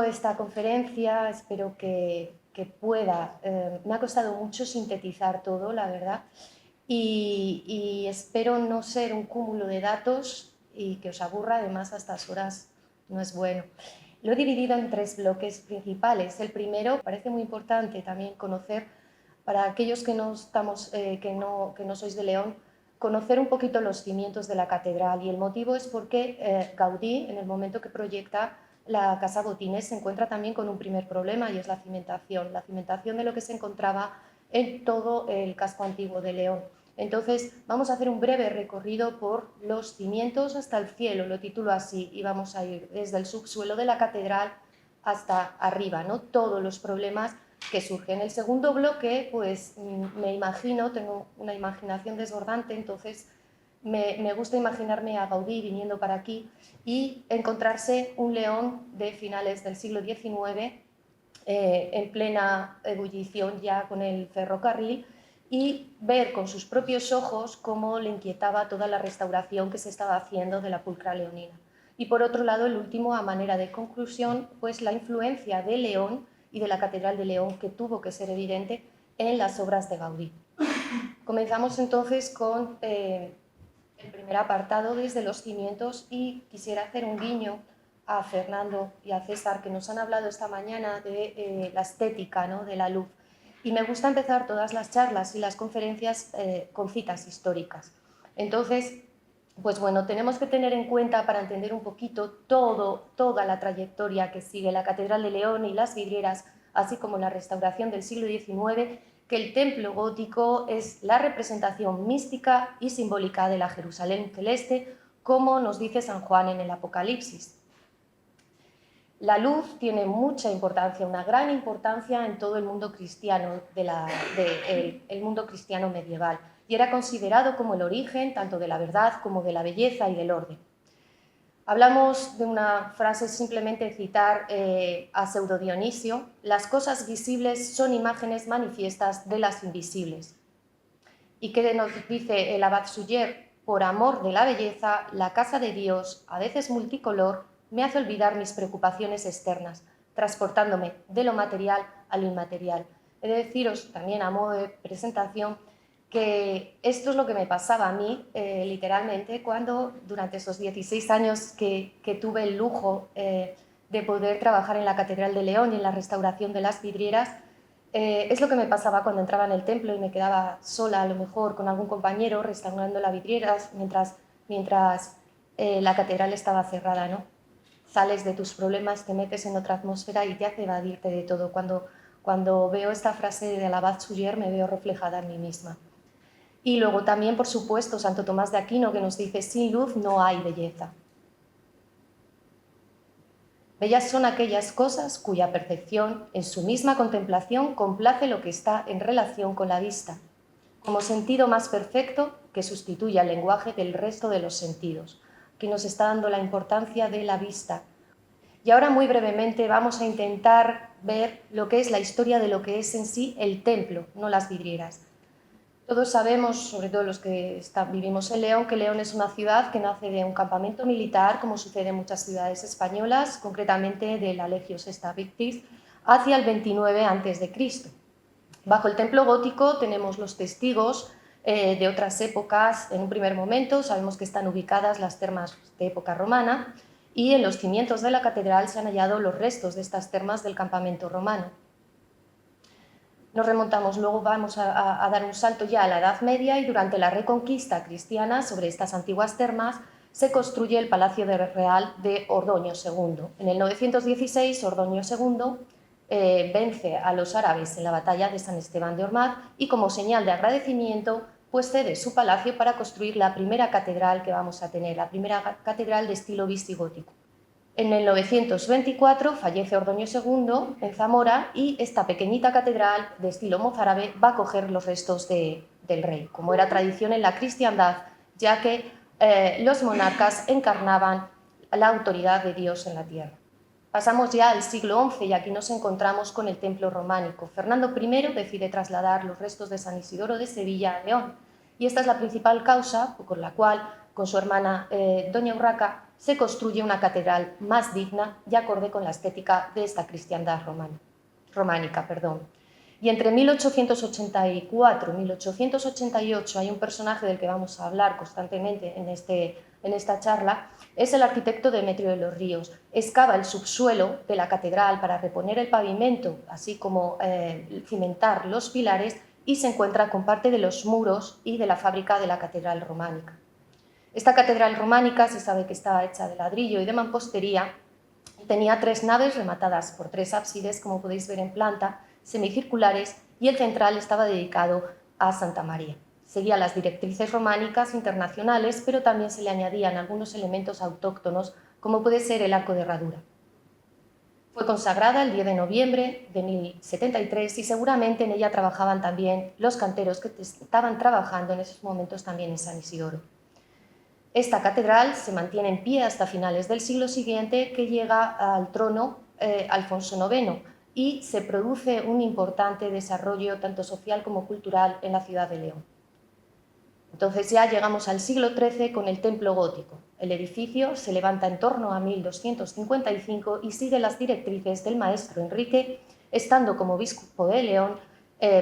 esta conferencia, espero que pueda. Me ha costado mucho sintetizar todo, la verdad, y espero no ser un cúmulo de datos y que os aburra, además a estas horas no es bueno. Lo he dividido en 3 bloques principales. El primero, parece muy importante también conocer, para aquellos que no sois de León, conocer un poquito los cimientos de la catedral, y el motivo es porque Gaudí, en el momento que proyecta la Casa Botines, se encuentra también con un primer problema, y es la cimentación de lo que se encontraba en todo el casco antiguo de León. Entonces vamos a hacer un breve recorrido por los cimientos hasta el cielo, lo titulo así, y vamos a ir desde el subsuelo de la catedral hasta arriba, ¿no? Todos los problemas que surgen. El segundo bloque, pues me imagino, tengo una imaginación desbordante, entonces me gusta imaginarme a Gaudí viniendo para aquí y encontrarse un León de finales del siglo XIX, en plena ebullición ya con el ferrocarril, y ver con sus propios ojos cómo le inquietaba toda la restauración que se estaba haciendo de la pulcra leonina. Y por otro lado, el último, a manera de conclusión, pues la influencia de León y de la Catedral de León, que tuvo que ser evidente en las obras de Gaudí. Comenzamos entonces con el primer apartado, desde los cimientos, y quisiera hacer un guiño a Fernando y a César, que nos han hablado esta mañana de la estética, ¿no?, de la luz. Y me gusta empezar todas las charlas y las conferencias con citas históricas. Entonces, pues bueno, tenemos que tener en cuenta, para entender un poquito toda la trayectoria que sigue la Catedral de León y las vidrieras, así como la restauración del siglo XIX, que el templo gótico es la representación mística y simbólica de la Jerusalén celeste, como nos dice San Juan en el Apocalipsis. La luz tiene mucha importancia, una gran importancia en todo el mundo cristiano, el mundo cristiano medieval, y era considerado como el origen tanto de la verdad como de la belleza y del orden. Hablamos de una frase, simplemente citar a Pseudo Dionisio: las cosas visibles son imágenes manifiestas de las invisibles. ¿Y qué nos dice el abad Suger? Por amor de la belleza, la casa de Dios, a veces multicolor, me hace olvidar mis preocupaciones externas, transportándome de lo material a lo inmaterial. He de deciros, también a modo de presentación, que esto es lo que me pasaba a mí, literalmente, cuando durante esos 16 años que tuve el lujo de poder trabajar en la Catedral de León y en la restauración de las vidrieras. Es lo que me pasaba cuando entraba en el templo y me quedaba sola, a lo mejor con algún compañero, restaurando las vidrieras mientras la catedral estaba cerrada, ¿no? Sales de tus problemas, te metes en otra atmósfera y te hace evadirte de todo. Cuando veo esta frase del abad Suger, me veo reflejada en mí misma. Y luego también, por supuesto, Santo Tomás de Aquino, que nos dice: sin luz no hay belleza. Bellas son aquellas cosas cuya percepción, en su misma contemplación, complace lo que está en relación con la vista, como sentido más perfecto que sustituye al lenguaje del resto de los sentidos. Aquí nos está dando la importancia de la vista. Y ahora, muy brevemente, vamos a intentar ver lo que es la historia de lo que es en sí el templo, no las vidrieras. Todos sabemos, sobre todo los que vivimos en León, que León es una ciudad que nace de un campamento militar, como sucede en muchas ciudades españolas, concretamente de la Legio Sexta Victis, hacia el 29 a.C. Bajo el templo gótico tenemos los testigos de otras épocas. En un primer momento sabemos que están ubicadas las termas de época romana, y en los cimientos de la catedral se han hallado los restos de estas termas del campamento romano. Nos remontamos, luego vamos a dar un salto ya a la Edad Media, y durante la Reconquista cristiana, sobre estas antiguas termas, se construye el Palacio Real de Ordoño II. En el 916, Ordoño II vence a los árabes en la batalla de San Esteban de Ormaz, y como señal de agradecimiento, pues cede su palacio para construir la primera catedral que vamos a tener, la primera catedral de estilo visigótico. En el 924 fallece Ordoño II en Zamora, y esta pequeñita catedral de estilo mozárabe va a acoger los restos del rey, como era tradición en la cristiandad, ya que los monarcas encarnaban la autoridad de Dios en la tierra. Pasamos ya al siglo XI, y aquí nos encontramos con el templo románico. Fernando I decide trasladar los restos de San Isidoro de Sevilla a León, y esta es la principal causa por la cual, con su hermana Doña Urraca, se construye una catedral más digna y acorde con la estética de esta cristiandad románica. Y entre 1884 y 1888 hay un personaje del que vamos a hablar constantemente en esta charla, es el arquitecto Demetrio de los Ríos. Excava el subsuelo de la catedral para reponer el pavimento, así como cimentar los pilares, y se encuentra con parte de los muros y de la fábrica de la catedral románica. Esta catedral románica se sabe que estaba hecha de ladrillo y de mampostería. Tenía 3 naves rematadas por 3 ábsides, como podéis ver en planta, semicirculares, y el central estaba dedicado a Santa María. Seguía las directrices románicas internacionales, pero también se le añadían algunos elementos autóctonos, como puede ser el arco de herradura. Fue consagrada el 10 de noviembre de 1073 y seguramente en ella trabajaban también los canteros que estaban trabajando en esos momentos también en San Isidoro. Esta catedral se mantiene en pie hasta finales del siglo siguiente, que llega al trono Alfonso IX, y se produce un importante desarrollo tanto social como cultural en la ciudad de León. Entonces ya llegamos al siglo XIII con el templo gótico. El edificio se levanta en torno a 1255 y sigue las directrices del maestro Enrique, estando como obispo de León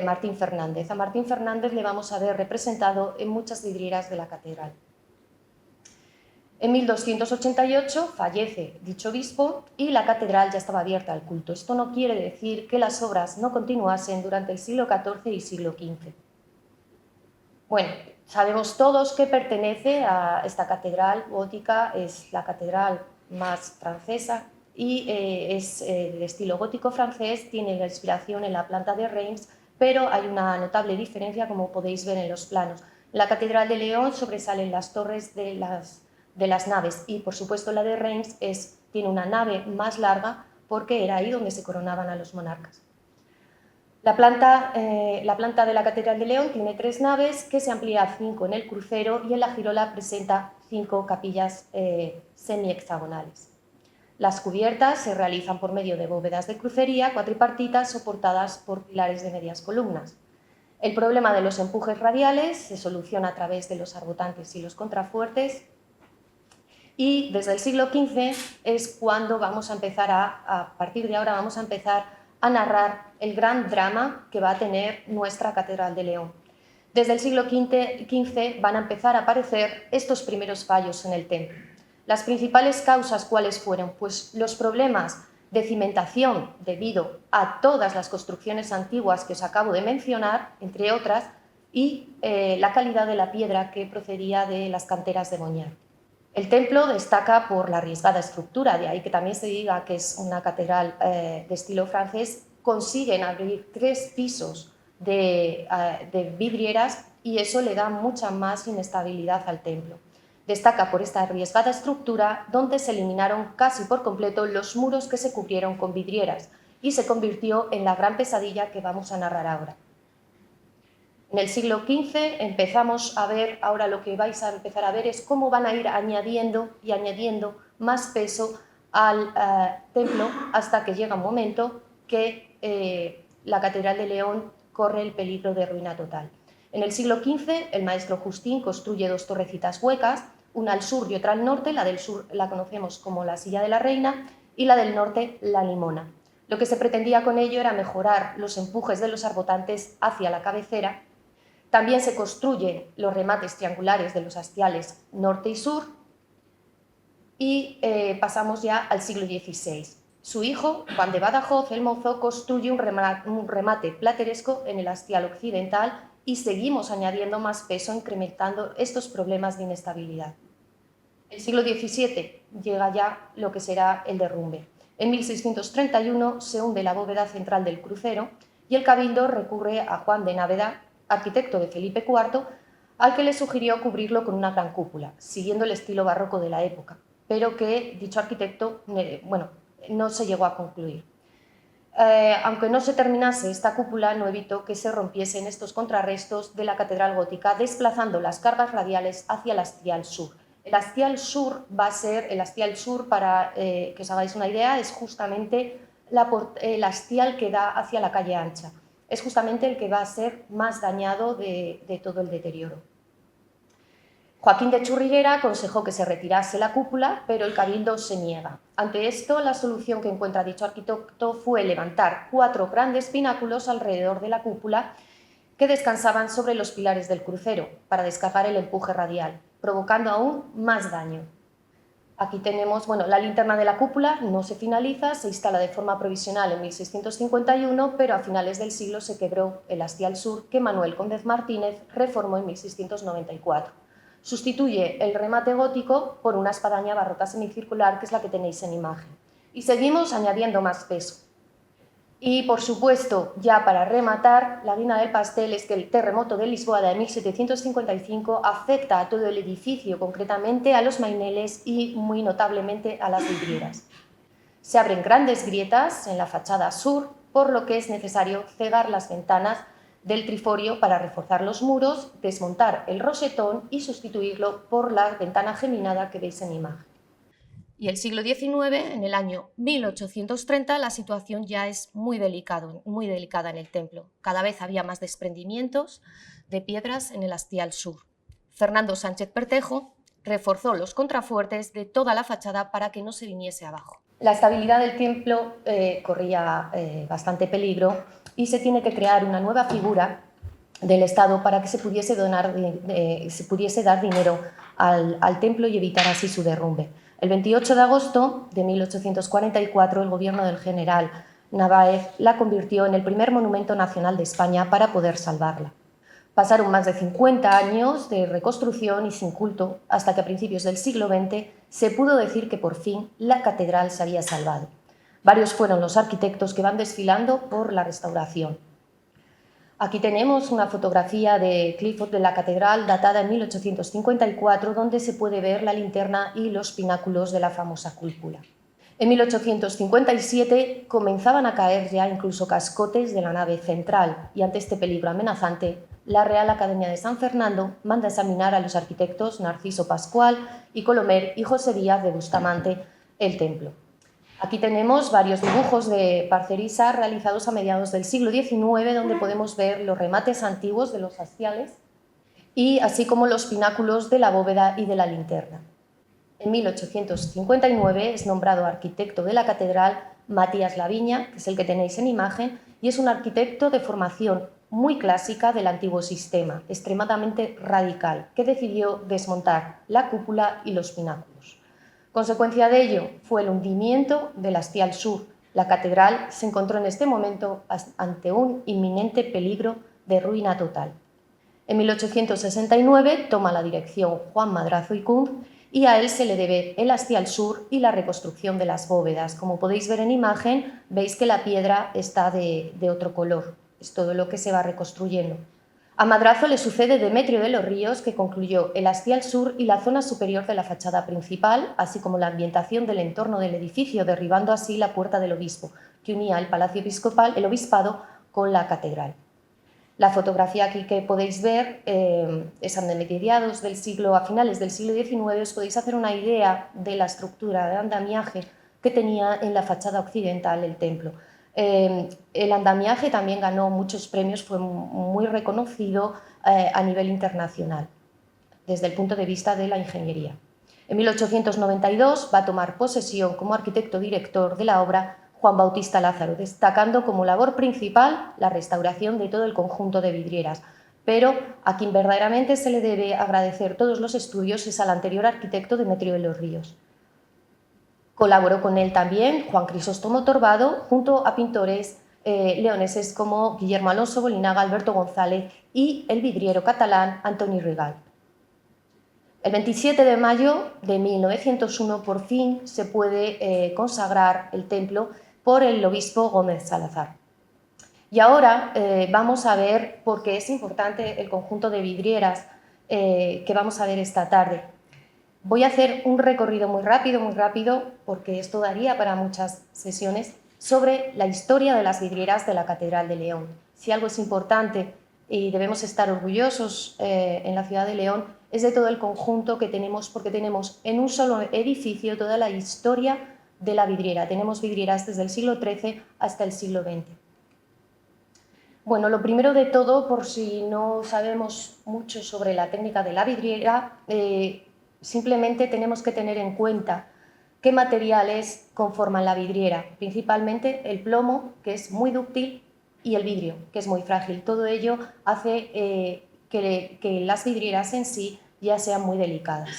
Martín Fernández. A Martín Fernández le vamos a ver representado en muchas vidrieras de la catedral. En 1288 fallece dicho obispo y la catedral ya estaba abierta al culto. Esto no quiere decir que las obras no continuasen durante el siglo XIV y siglo XV. Bueno, sabemos todos que pertenece a esta catedral gótica, es la catedral más francesa y es de estilo gótico francés, tiene la inspiración en la planta de Reims, pero hay una notable diferencia, como podéis ver en los planos. En la catedral de León sobresalen las torres de las naves y, por supuesto, la de Reims tiene una nave más larga porque era ahí donde se coronaban a los monarcas. La planta de la Catedral de León tiene 3 naves, que se amplía a 5 en el crucero, y en la girola presenta 5 capillas semihexagonales. Las cubiertas se realizan por medio de bóvedas de crucería cuatripartitas soportadas por pilares de medias columnas. El problema de los empujes radiales se soluciona a través de los arbotantes y los contrafuertes, y desde el siglo XV es cuando vamos a empezar a partir de ahora vamos a empezar a narrar el gran drama que va a tener nuestra Catedral de León. Desde el siglo XV van a empezar a aparecer estos primeros fallos en el templo. Las principales causas, ¿cuáles fueron? Pues los problemas de cimentación debido a todas las construcciones antiguas que os acabo de mencionar, entre otras, y la calidad de la piedra que procedía de las canteras de Boñar. El templo destaca por la arriesgada estructura, de ahí que también se diga que es una catedral de estilo francés. Consiguen abrir 3 pisos de vidrieras y eso le da mucha más inestabilidad al templo. Destaca por esta arriesgada estructura, donde se eliminaron casi por completo los muros que se cubrieron con vidrieras y se convirtió en la gran pesadilla que vamos a narrar ahora. En el siglo XV empezamos a ver, ahora lo que vais a empezar a ver es cómo van a ir añadiendo y añadiendo más peso al templo, hasta que llega un momento que la Catedral de León corre el peligro de ruina total. En el siglo XV el maestro Justín construye 2 torrecitas huecas, una al sur y otra al norte. La del sur la conocemos como la Silla de la Reina y la del norte la Limona. Lo que se pretendía con ello era mejorar los empujes de los arbotantes hacia la cabecera. También se construyen los remates triangulares de los hastiales norte y sur, y pasamos ya al siglo XVI. Su hijo, Juan de Badajoz el Mozo, construye un remate plateresco en el hastial occidental y seguimos añadiendo más peso, incrementando estos problemas de inestabilidad. El siglo XVII llega ya lo que será el derrumbe. En 1631 se hunde la bóveda central del crucero y el cabildo recurre a Juan de Náveda, arquitecto de Felipe IV, al que le sugirió cubrirlo con una gran cúpula, siguiendo el estilo barroco de la época, pero que dicho arquitecto no se llegó a concluir. Aunque no se terminase esta cúpula, no evitó que se rompiesen estos contrarrestos de la catedral gótica, desplazando las cargas radiales hacia el hastial sur. El hastial sur va a ser, para que os hagáis una idea, es justamente el hastial que da hacia la calle Ancha. Es justamente el que va a ser más dañado de todo el deterioro. Joaquín de Churriguera aconsejó que se retirase la cúpula, pero el cabildo se niega. Ante esto, la solución que encuentra dicho arquitecto fue levantar 4 grandes pináculos alrededor de la cúpula que descansaban sobre los pilares del crucero para descargar el empuje radial, provocando aún más daño. Aquí tenemos, la linterna de la cúpula no se finaliza, se instala de forma provisional en 1651, pero a finales del siglo se quebró el hastial sur que Manuel Gómez Martínez reformó en 1694. Sustituye el remate gótico por una espadaña barroca semicircular, que es la que tenéis en imagen. Y seguimos añadiendo más peso. Y, por supuesto, ya para rematar, la guinda del pastel es que el terremoto de Lisboa de 1755 afecta a todo el edificio, concretamente a los maineles y muy notablemente a las vidrieras. Se abren grandes grietas en la fachada sur, por lo que es necesario cegar las ventanas del triforio para reforzar los muros, desmontar el rosetón y sustituirlo por la ventana geminada que veis en imagen. Y el siglo XIX, en el año 1830, la situación ya es muy delicada en el templo. Cada vez había más desprendimientos de piedras en el hastial sur. Fernando Sánchez Pertejo reforzó los contrafuertes de toda la fachada para que no se viniese abajo. La estabilidad del templo corría bastante peligro y se tiene que crear una nueva figura del Estado para que se pudiese dar dinero al templo y evitar así su derrumbe. El 28 de agosto de 1844, el gobierno del general Narváez la convirtió en el primer monumento nacional de España para poder salvarla. Pasaron más de 50 años de reconstrucción y sin culto, hasta que a principios del siglo XX se pudo decir que por fin la catedral se había salvado. Varios fueron los arquitectos que van desfilando por la restauración. Aquí tenemos una fotografía de Clifford de la catedral datada en 1854, donde se puede ver la linterna y los pináculos de la famosa cúpula. En 1857 comenzaban a caer ya incluso cascotes de la nave central y ante este peligro amenazante, la Real Academia de San Fernando manda examinar a los arquitectos Narciso Pascual y Colomer y José Díaz de Bustamante el templo. Aquí tenemos varios dibujos de Parcerisa realizados a mediados del siglo XIX, donde podemos ver los remates antiguos de los hastiales y así como los pináculos de la bóveda y de la linterna. En 1859 es nombrado arquitecto de la catedral Matías Laviña, que es el que tenéis en imagen, y es un arquitecto de formación muy clásica del antiguo sistema, extremadamente radical, que decidió desmontar la cúpula y los pináculos. Consecuencia de ello fue el hundimiento del hastial sur. La catedral se encontró en este momento ante un inminente peligro de ruina total. En 1869 toma la dirección Juan Madrazo y Kunz y a él se le debe el hastial sur y la reconstrucción de las bóvedas. Como podéis ver en imagen, veis que la piedra está de otro color. Es todo lo que se va reconstruyendo. A Madrazo le sucede Demetrio de los Ríos, que concluyó el hastial sur y la zona superior de la fachada principal, así como la ambientación del entorno del edificio, derribando así la puerta del obispo, que unía el palacio episcopal, el obispado, con la catedral. La fotografía aquí que podéis ver es a mediados del siglo, a finales del siglo XIX, os podéis hacer una idea de la estructura de andamiaje que tenía en la fachada occidental el templo. El andamiaje también ganó muchos premios, fue muy reconocido a nivel internacional, desde el punto de vista de la ingeniería. En 1892 va a tomar posesión como arquitecto director de la obra Juan Bautista Lázaro, destacando como labor principal la restauración de todo el conjunto de vidrieras. Pero a quien verdaderamente se le debe agradecer todos los estudios es al anterior arquitecto Demetrio de los Ríos. Colaboró con él también Juan Crisóstomo Torbado, junto a pintores leoneses como Guillermo Alonso Bolinaga, Alberto González y el vidriero catalán Antoni Rigal. El 27 de mayo de 1901 por fin se puede consagrar el templo por el obispo Gómez Salazar. Y ahora vamos a ver por qué es importante el conjunto de vidrieras que vamos a ver esta tarde. Voy a hacer un recorrido muy rápido, porque esto daría para muchas sesiones, sobre la historia de las vidrieras de la Catedral de León. Si algo es importante y debemos estar orgullosos en la ciudad de León, es de todo el conjunto que tenemos, porque tenemos en un solo edificio toda la historia de la vidriera. Tenemos vidrieras desde el siglo XIII hasta el siglo XX. Bueno, lo primero de todo, por si no sabemos mucho sobre la técnica de la vidriera, simplemente tenemos que tener en cuenta qué materiales conforman la vidriera, principalmente el plomo, que es muy dúctil, y el vidrio, que es muy frágil. Todo ello hace que las vidrieras en sí ya sean muy delicadas.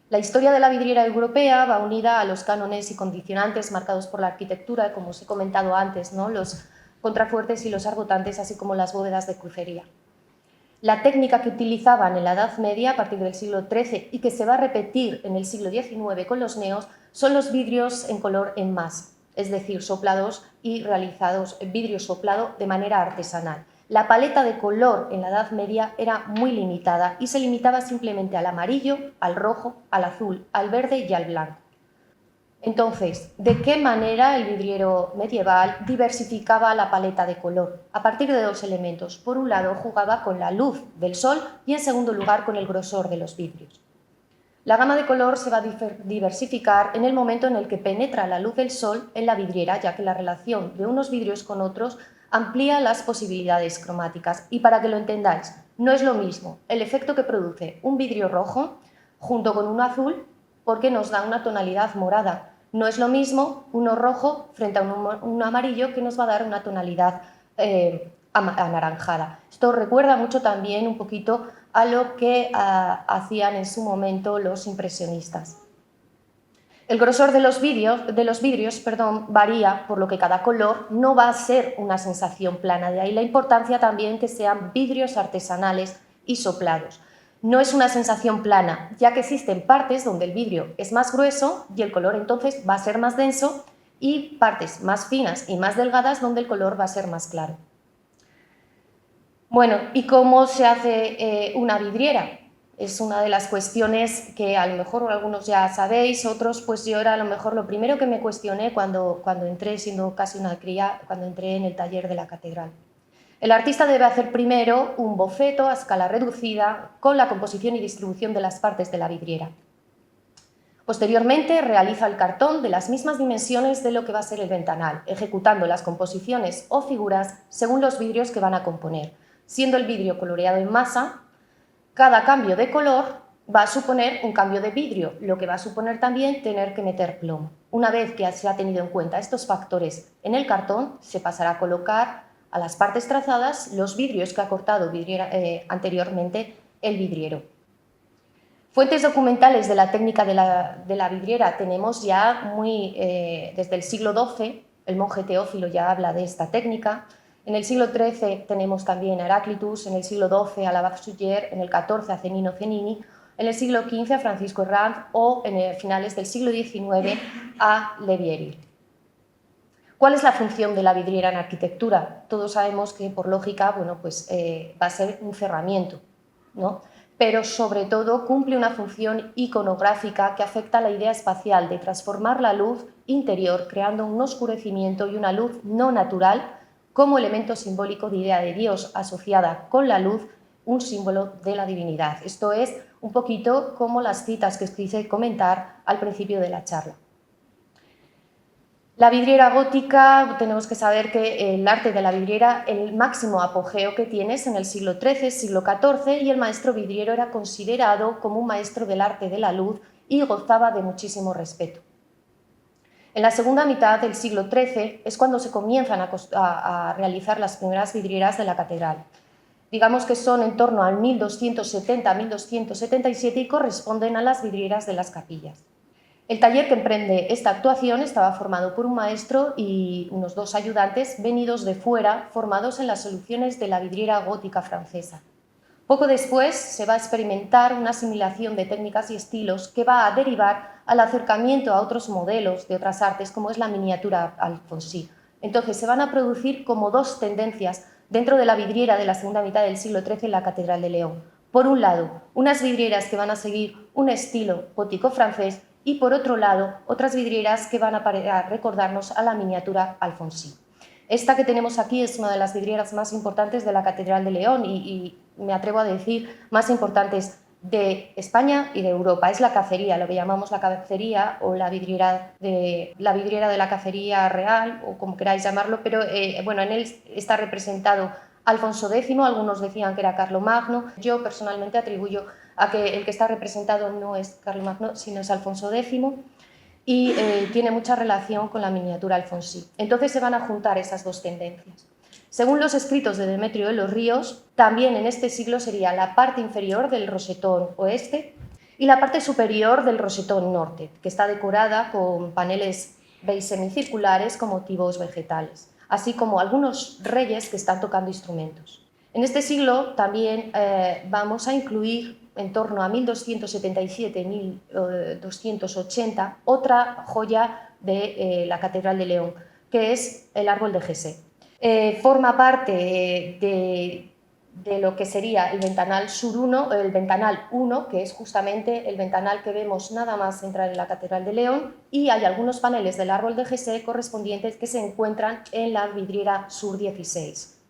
La historia de la vidriera europea va unida a los cánones y condicionantes marcados por la arquitectura, como os he comentado antes, ¿no? Los contrafuertes y los arbotantes, así como las bóvedas de crucería. La técnica que utilizaban en la Edad Media, a partir del siglo XIII, y que se va a repetir en el siglo XIX con los neos, son los vidrios en color en masa, es decir, soplados y realizados vidrio soplado de manera artesanal. La paleta de color en la Edad Media era muy limitada y se limitaba simplemente al amarillo, al rojo, al azul, al verde y al blanco. Entonces, ¿de qué manera el vidriero medieval diversificaba la paleta de color? A partir de dos elementos. Por un lado, jugaba con la luz del sol y, en segundo lugar, con el grosor de los vidrios. La gama de color se va a diversificar en el momento en el que penetra la luz del sol en la vidriera, ya que la relación de unos vidrios con otros amplía las posibilidades cromáticas. Y para que lo entendáis, no es lo mismo el efecto que produce un vidrio rojo junto con uno azul, porque nos da una tonalidad morada. No es lo mismo uno rojo frente a un amarillo, que nos va a dar una tonalidad anaranjada. Esto recuerda mucho también un poquito a lo que hacían en su momento los impresionistas. El grosor de los vidrios varía, por lo que cada color no va a ser una sensación plana. De ahí la importancia también que sean vidrios artesanales y soplados. No es una sensación plana, ya que existen partes donde el vidrio es más grueso y el color entonces va a ser más denso, y partes más finas y más delgadas donde el color va a ser más claro. Bueno, ¿y cómo se hace una vidriera? Es una de las cuestiones que a lo mejor algunos ya sabéis, otros pues yo era a lo mejor lo primero que me cuestioné cuando entré, siendo casi una cría, cuando entré en el taller de la catedral. El artista debe hacer primero un boceto a escala reducida con la composición y distribución de las partes de la vidriera. Posteriormente realiza el cartón de las mismas dimensiones de lo que va a ser el ventanal, ejecutando las composiciones o figuras según los vidrios que van a componer. Siendo el vidrio coloreado en masa, cada cambio de color va a suponer un cambio de vidrio, lo que va a suponer también tener que meter plomo. Una vez que se ha tenido en cuenta estos factores en el cartón, se pasará a colocar a las partes trazadas los vidrios que ha cortado anteriormente el vidriero. Fuentes documentales de la técnica de la vidriera tenemos ya desde el siglo XII, el monje Teófilo ya habla de esta técnica. En el siglo XIII tenemos también a Heráclitus, en el siglo XII a Lavasseur, en el XIV a Zenino Cennini, en el siglo XV a Francisco Herranz o en finales del siglo XIX a Levieri. ¿Cuál es la función de la vidriera en arquitectura? Todos sabemos que, por lógica, bueno, pues, va a ser un cerramiento, ¿no? Pero sobre todo cumple una función iconográfica que afecta a la idea espacial de transformar la luz interior, creando un oscurecimiento y una luz no natural como elemento simbólico de idea de Dios asociada con la luz, un símbolo de la divinidad. Esto es un poquito como las citas que os quise comentar al principio de la charla. La vidriera gótica, tenemos que saber que el arte de la vidriera, el máximo apogeo que tiene es en el siglo XIII, siglo XIV, y el maestro vidriero era considerado como un maestro del arte de la luz y gozaba de muchísimo respeto. En la segunda mitad del siglo XIII es cuando se comienzan a realizar las primeras vidrieras de la catedral. Digamos que son en torno al 1270-1277 y corresponden a las vidrieras de las capillas. El taller que emprende esta actuación estaba formado por un maestro y unos dos ayudantes venidos de fuera, formados en las soluciones de la vidriera gótica francesa. Poco después se va a experimentar una asimilación de técnicas y estilos que va a derivar al acercamiento a otros modelos de otras artes, como es la miniatura alfonsí. Entonces se van a producir como dos tendencias dentro de la vidriera de la segunda mitad del siglo XIII en la Catedral de León. Por un lado, unas vidrieras que van a seguir un estilo gótico francés, y por otro lado, otras vidrieras que van a recordarnos a la miniatura alfonsí. Esta que tenemos aquí es una de las vidrieras más importantes de la Catedral de León y me atrevo a decir más importantes de España y de Europa. Es la cacería, lo que llamamos la cacería o la vidriera de la cacería real, o como queráis llamarlo, pero bueno, en él está representado Alfonso X, algunos decían que era Carlomagno. Yo personalmente atribuyo a que el que está representado no es Carlomagno, sino es Alfonso X, y tiene mucha relación con la miniatura alfonsí. Entonces se van a juntar esas dos tendencias. Según los escritos de Demetrio de los Ríos, también en este siglo sería la parte inferior del rosetón oeste y la parte superior del rosetón norte, que está decorada con paneles, veis, semicirculares con motivos vegetales, así como algunos reyes que están tocando instrumentos. En este siglo también vamos a incluir en torno a 1277-1280 otra joya de la Catedral de León, que es el árbol de Jesse. Forma parte de lo que sería el ventanal sur 1, el ventanal 1, que es justamente el ventanal que vemos nada más entrar en la Catedral de León, y hay algunos paneles del árbol de Jesse correspondientes que se encuentran en la vidriera sur 16.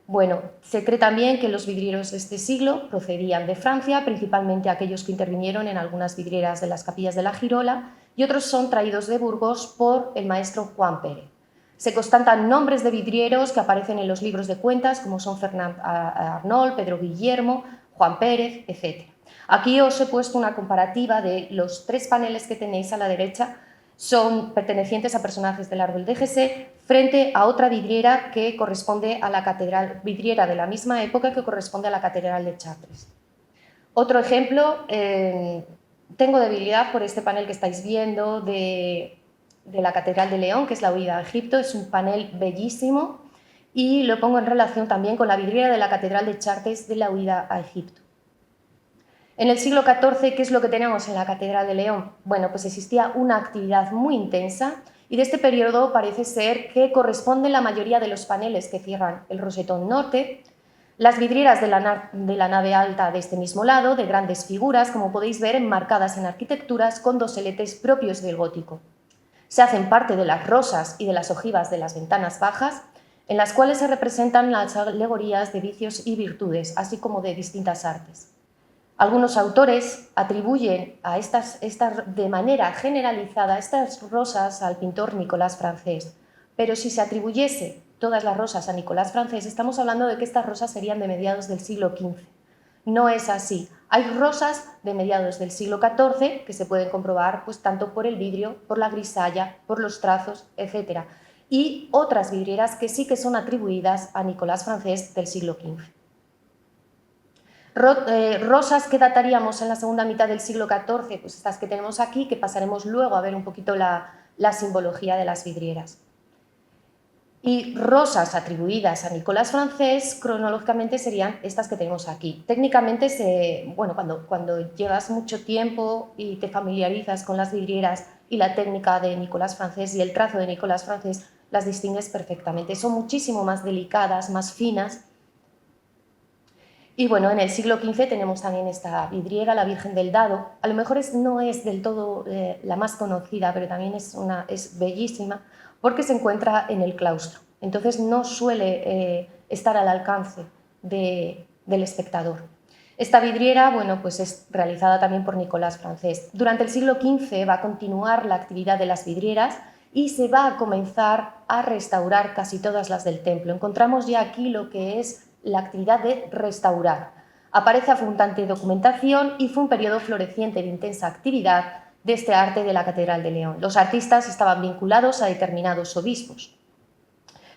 Bueno, se cree también que los vidrieros de este siglo procedían de Francia, principalmente aquellos que intervinieron en algunas vidrieras de las capillas de la Girola, y otros son traídos de Burgos por el maestro Juan Pérez. Se constatan nombres de vidrieros que aparecen en los libros de cuentas, como son Fernand Arnault, Pedro Guillermo, Juan Pérez, etc. Aquí os he puesto una comparativa de los tres paneles que tenéis a la derecha, son pertenecientes a personajes del árbol de Jesse, frente a otra vidriera que corresponde a la catedral, vidriera de la misma época que corresponde a la Catedral de Chartres. Otro ejemplo, tengo debilidad por este panel que estáis viendo de la Catedral de León, que es la huida a Egipto. Es un panel bellísimo y lo pongo en relación también con la vidriera de la Catedral de Chartres de la huida a Egipto. En el siglo XIV, ¿qué es lo que tenemos en la Catedral de León? Bueno, pues existía una actividad muy intensa y de este periodo parece ser que corresponden la mayoría de los paneles que cierran el rosetón norte, las vidrieras de la nave alta de este mismo lado, de grandes figuras, como podéis ver, enmarcadas en arquitecturas con doseletes propios del gótico. Se hacen parte de las rosas y de las ojivas de las ventanas bajas, en las cuales se representan las alegorías de vicios y virtudes, así como de distintas artes. Algunos autores atribuyen a estas de manera generalizada estas rosas al pintor Nicolás Francés, pero si se atribuyese todas las rosas a Nicolás Francés, estamos hablando de que estas rosas serían de mediados del siglo XV. No es así. Hay rosas de mediados del siglo XIV que se pueden comprobar pues, tanto por el vidrio, por la grisalla, por los trazos, etc. Y otras vidrieras que sí que son atribuidas a Nicolás Francés del siglo XV. Rosas que dataríamos en la segunda mitad del siglo XIV, pues estas que tenemos aquí, que pasaremos luego a ver un poquito la simbología de las vidrieras. Y rosas atribuidas a Nicolás Francés, cronológicamente serían estas que tenemos aquí. Técnicamente, bueno, cuando llevas mucho tiempo y te familiarizas con las vidrieras y la técnica de Nicolás Francés y el trazo de Nicolás Francés, las distingues perfectamente. Son muchísimo más delicadas, más finas. Y bueno, en el siglo XV tenemos también esta vidriera, la Virgen del Dado. A lo mejor no es del todo la más conocida, pero también es bellísima porque se encuentra en el claustro. Entonces no suele estar al alcance del espectador. Esta vidriera, bueno, pues es realizada también por Nicolás Francés. Durante el siglo XV va a continuar la actividad de las vidrieras y se va a comenzar a restaurar casi todas las del templo. Encontramos ya aquí lo que es la actividad de restaurar. Aparece abundante documentación y fue un periodo floreciente de intensa actividad de este arte de la Catedral de León. Los artistas estaban vinculados a determinados obispos.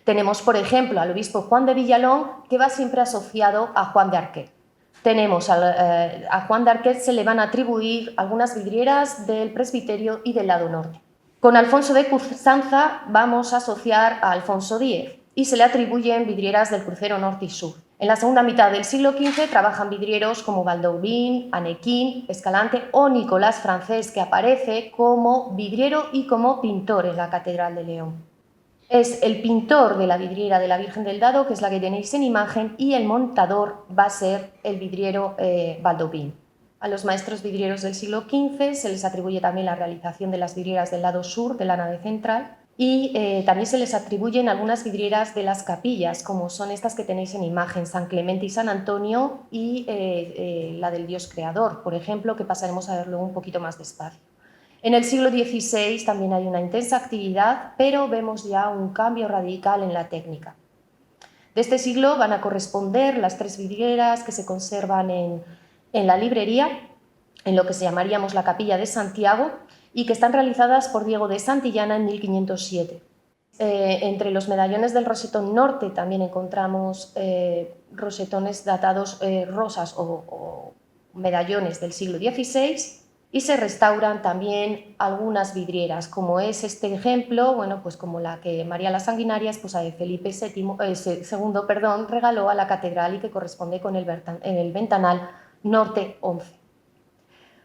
Tenemos, por ejemplo, al obispo Juan de Villalón, que va siempre asociado a Juan de Arquet. Tenemos a Juan de Arquet, se le van a atribuir algunas vidrieras del presbiterio y del lado norte. Con Alfonso de Curzanza vamos a asociar a Alfonso X y se le atribuyen vidrieras del crucero norte y sur. En la segunda mitad del siglo XV trabajan vidrieros como Baldovín, Anequín, Escalante o Nicolás Francés, que aparece como vidriero y como pintor en la Catedral de León. Es el pintor de la vidriera de la Virgen del Dado, que es la que tenéis en imagen, y el montador va a ser el vidriero Baldovín. A los maestros vidrieros del siglo XV se les atribuye también la realización de las vidrieras del lado sur de la nave central. y también se les atribuyen algunas vidrieras de las capillas, como son estas que tenéis en imagen, San Clemente y San Antonio, y la del Dios Creador, por ejemplo, que pasaremos a verlo un poquito más despacio. En el siglo XVI también hay una intensa actividad, pero vemos ya un cambio radical en la técnica. De este siglo van a corresponder las 3 vidrieras que se conservan en la librería, en lo que se llamaríamos la Capilla de Santiago, y que están realizadas por Diego de Santillana en 1507. Entre los medallones del rosetón norte también encontramos rosetones datados rosas o medallones del siglo XVI, y se restauran también algunas vidrieras, como es este ejemplo, bueno, pues como la que María las Sanguinarias, esposa de Felipe II, regaló a la catedral y que corresponde con el ventanal norte 11.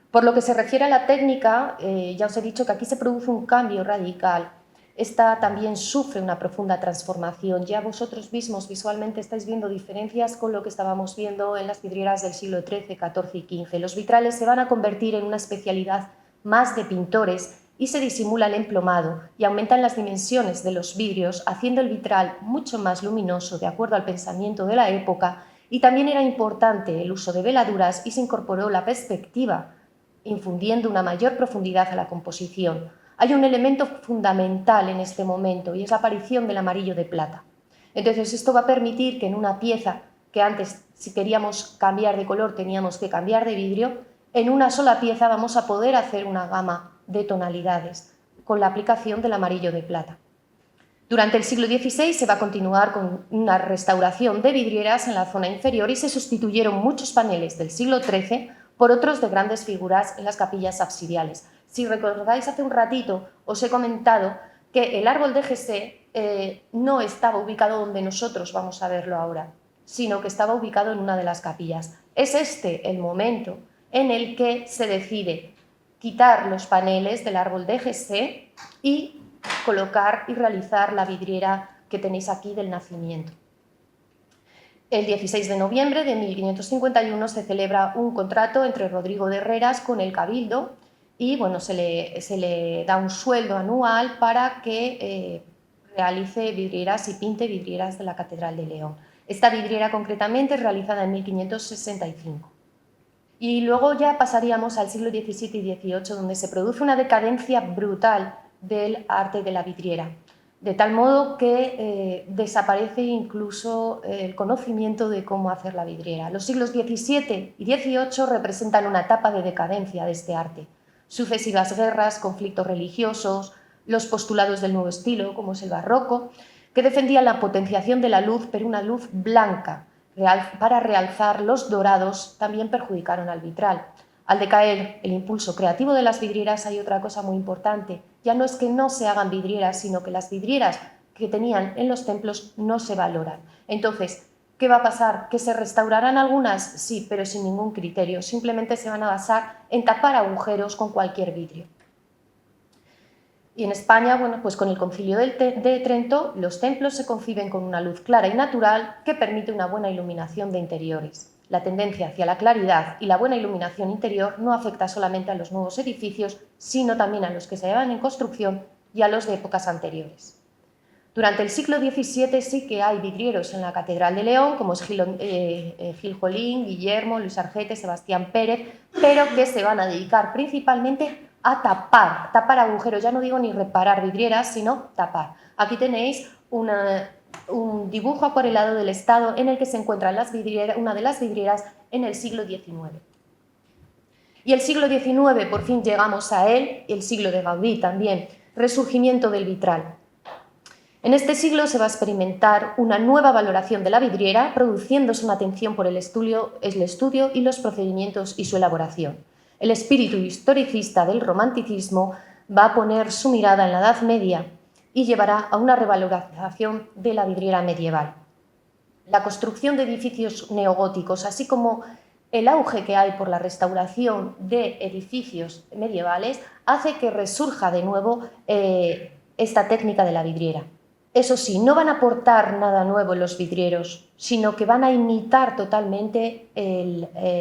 Por lo que se refiere a la técnica, ya os he dicho que aquí se produce un cambio radical. Esta también sufre una profunda transformación. Ya vosotros mismos visualmente estáis viendo diferencias con lo que estábamos viendo en las vidrieras del siglo XIII, XIV y XV. Los vitrales se van a convertir en una especialidad más de pintores y se disimula el emplomado y aumentan las dimensiones de los vidrios, haciendo el vitral mucho más luminoso de acuerdo al pensamiento de la época, y también era importante el uso de veladuras y se incorporó la perspectiva, infundiendo una mayor profundidad a la composición. Hay un elemento fundamental en este momento y es la aparición del amarillo de plata. Entonces esto va a permitir que en una pieza que antes, si queríamos cambiar de color, teníamos que cambiar de vidrio, en una sola pieza vamos a poder hacer una gama de tonalidades con la aplicación del amarillo de plata. Durante el siglo XVI se va a continuar con una restauración de vidrieras en la zona inferior y se sustituyeron muchos paneles del siglo XIII por otros de grandes figuras en las capillas absidiales. Si recordáis, hace un ratito os he comentado que el árbol de Jessé no estaba ubicado donde nosotros vamos a verlo ahora, sino que estaba ubicado en una de las capillas. Es este el momento en el que se decide quitar los paneles del árbol de Jessé y colocar y realizar la vidriera que tenéis aquí del nacimiento. El 16 de noviembre de 1551 se celebra un contrato entre Rodrigo de Herreras con el Cabildo y bueno, se le da un sueldo anual para que realice vidrieras y pinte vidrieras de la Catedral de León. Esta vidriera concretamente es realizada en 1565. Y luego ya pasaríamos al siglo XVII y XVIII, donde se produce una decadencia brutal del arte de la vidriera, de tal modo que desaparece incluso el conocimiento de cómo hacer la vidriera. Los siglos XVII y XVIII representan una etapa de decadencia de este arte. Sucesivas guerras, conflictos religiosos, los postulados del nuevo estilo, como es el barroco, que defendían la potenciación de la luz, pero una luz blanca, para realzar los dorados, también perjudicaron al vitral. Al decaer el impulso creativo de las vidrieras hay otra cosa muy importante. Ya no es que no se hagan vidrieras, sino que las vidrieras que tenían en los templos no se valoran. Entonces, ¿qué va a pasar? ¿Que se restaurarán algunas? Sí, pero sin ningún criterio. Simplemente se van a basar en tapar agujeros con cualquier vidrio. Y en España, bueno, pues con el Concilio de Trento, los templos se conciben con una luz clara y natural que permite una buena iluminación de interiores. La tendencia hacia la claridad y la buena iluminación interior no afecta solamente a los nuevos edificios, sino también a los que se llevan en construcción y a los de épocas anteriores. Durante el siglo XVII sí que hay vidrieros en la Catedral de León, como es Gil Jolín, Guillermo, Luis Argete, Sebastián Pérez, pero que se van a dedicar principalmente a tapar agujeros, ya no digo ni reparar vidrieras, sino tapar. Aquí tenéis un dibujo acuarelado del estado en el que se encuentra una de las vidrieras en el siglo XIX. Y el siglo XIX, por fin llegamos a él, y el siglo de Gaudí también, resurgimiento del vitral. En este siglo se va a experimentar una nueva valoración de la vidriera, produciéndose una atención por el estudio y los procedimientos y su elaboración. El espíritu historicista del romanticismo va a poner su mirada en la Edad Media y llevará a una revalorización de la vidriera medieval. La construcción de edificios neogóticos, así como el auge que hay por la restauración de edificios medievales, hace que resurja de nuevo esta técnica de la vidriera. Eso sí, no van a aportar nada nuevo en los vidrieros, sino que van a imitar totalmente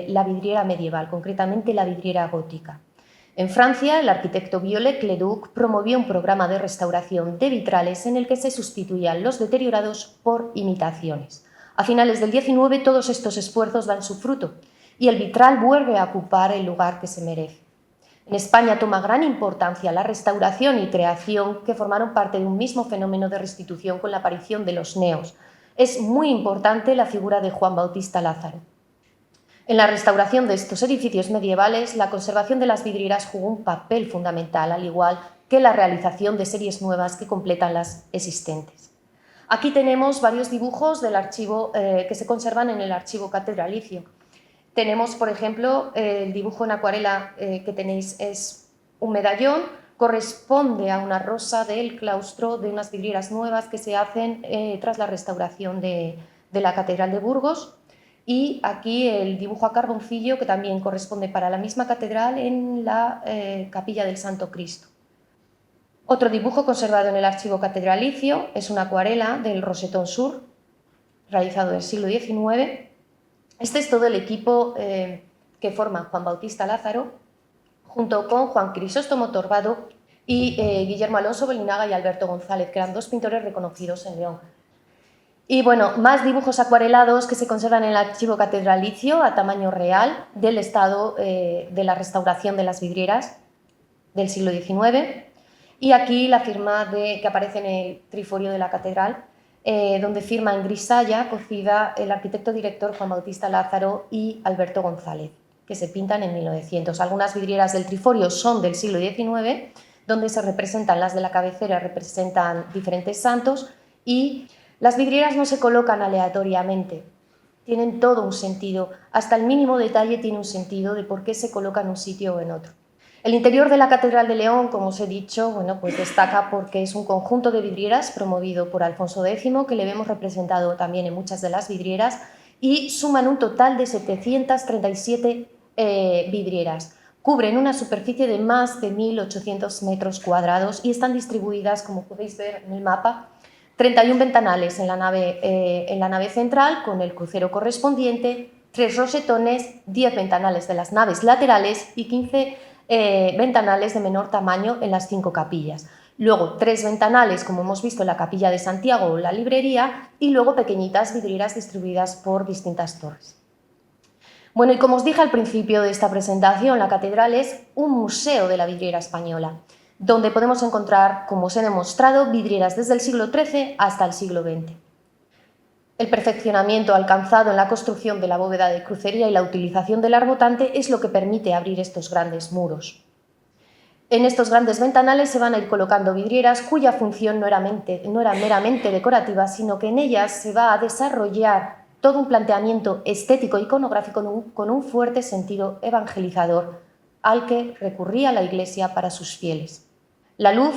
la vidriera medieval, concretamente la vidriera gótica. En Francia, el arquitecto Viollet-le-Duc promovió un programa de restauración de vitrales en el que se sustituían los deteriorados por imitaciones. A finales del XIX todos estos esfuerzos dan su fruto y el vitral vuelve a ocupar el lugar que se merece. En España toma gran importancia la restauración y creación que formaron parte de un mismo fenómeno de restitución con la aparición de los neos. Es muy importante la figura de Juan Bautista Lázaro. En la restauración de estos edificios medievales, la conservación de las vidrieras jugó un papel fundamental, al igual que la realización de series nuevas que completan las existentes. Aquí tenemos varios dibujos del archivo que se conservan en el archivo catedralicio. Tenemos, por ejemplo, el dibujo en acuarela que tenéis es un medallón, corresponde a una rosa del claustro de unas vidrieras nuevas que se hacen tras la restauración de la Catedral de Burgos. Y aquí el dibujo a carboncillo, que también corresponde para la misma catedral en la Capilla del Santo Cristo. Otro dibujo conservado en el archivo catedralicio es una acuarela del Rosetón Sur, realizado en el siglo XIX. Este es todo el equipo que forma Juan Bautista Lázaro, junto con Juan Crisóstomo Torbado y Guillermo Alonso Bolinaga y Alberto González, que eran dos pintores reconocidos en León. Y bueno, más dibujos acuarelados que se conservan en el archivo catedralicio a tamaño real del estado de la restauración de las vidrieras del siglo XIX. Y aquí la firma que aparece en el triforio de la catedral, donde firma en grisalla cocida el arquitecto director Juan Bautista Lázaro y Alberto González, que se pintan en 1900. Algunas vidrieras del triforio son del siglo XIX, donde se representan, las de la cabecera representan diferentes santos, y las vidrieras no se colocan aleatoriamente, tienen todo un sentido, hasta el mínimo detalle tiene un sentido de por qué se coloca en un sitio o en otro. El interior de la Catedral de León, como os he dicho, pues destaca porque es un conjunto de vidrieras promovido por Alfonso X, que le vemos representado también en muchas de las vidrieras, y suman un total de 737 vidrieras. Cubren una superficie de más de 1.800 metros cuadrados y están distribuidas, como podéis ver en el mapa, 31 ventanales en la nave central, con el crucero correspondiente, 3 rosetones, 10 ventanales de las naves laterales y 15 ventanales de menor tamaño en las 5 capillas. Luego 3 ventanales, como hemos visto en la capilla de Santiago o la librería, y luego pequeñitas vidrieras distribuidas por distintas torres. Bueno, y como os dije al principio de esta presentación, la catedral es un museo de la vidriera española, donde podemos encontrar, como os he demostrado, vidrieras desde el siglo XIII hasta el siglo XX. El perfeccionamiento alcanzado en la construcción de la bóveda de crucería y la utilización del arbotante es lo que permite abrir estos grandes muros. En estos grandes ventanales se van a ir colocando vidrieras cuya función no era meramente decorativa, sino que en ellas se va a desarrollar todo un planteamiento estético e iconográfico con un fuerte sentido evangelizador al que recurría la Iglesia para sus fieles. La luz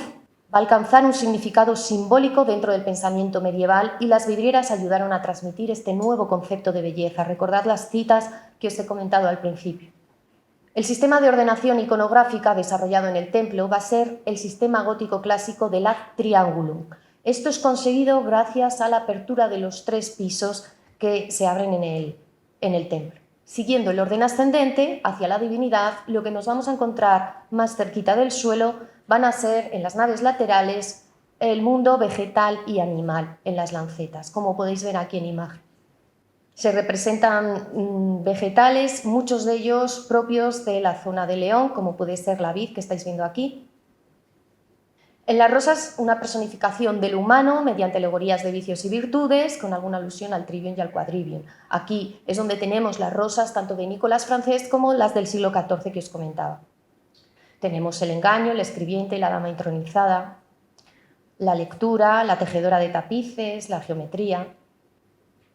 va a alcanzar un significado simbólico dentro del pensamiento medieval y las vidrieras ayudaron a transmitir este nuevo concepto de belleza. Recordad las citas que os he comentado al principio. El sistema de ordenación iconográfica desarrollado en el templo va a ser el sistema gótico clásico del ad triangulum. Esto es conseguido gracias a la apertura de los 3 pisos que se abren en el templo. Siguiendo el orden ascendente hacia la divinidad, lo que nos vamos a encontrar más cerquita del suelo van a ser en las naves laterales el mundo vegetal y animal en las lancetas, como podéis ver aquí en imagen. Se representan vegetales, muchos de ellos propios de la zona de León, como puede ser la vid que estáis viendo aquí. En las rosas, una personificación del humano mediante alegorías de vicios y virtudes, con alguna alusión al trivium y al quadrivium. Aquí es donde tenemos las rosas tanto de Nicolás Francés como las del siglo XIV que os comentaba. Tenemos el engaño, el escribiente y la dama entronizada, la lectura, la tejedora de tapices, la geometría.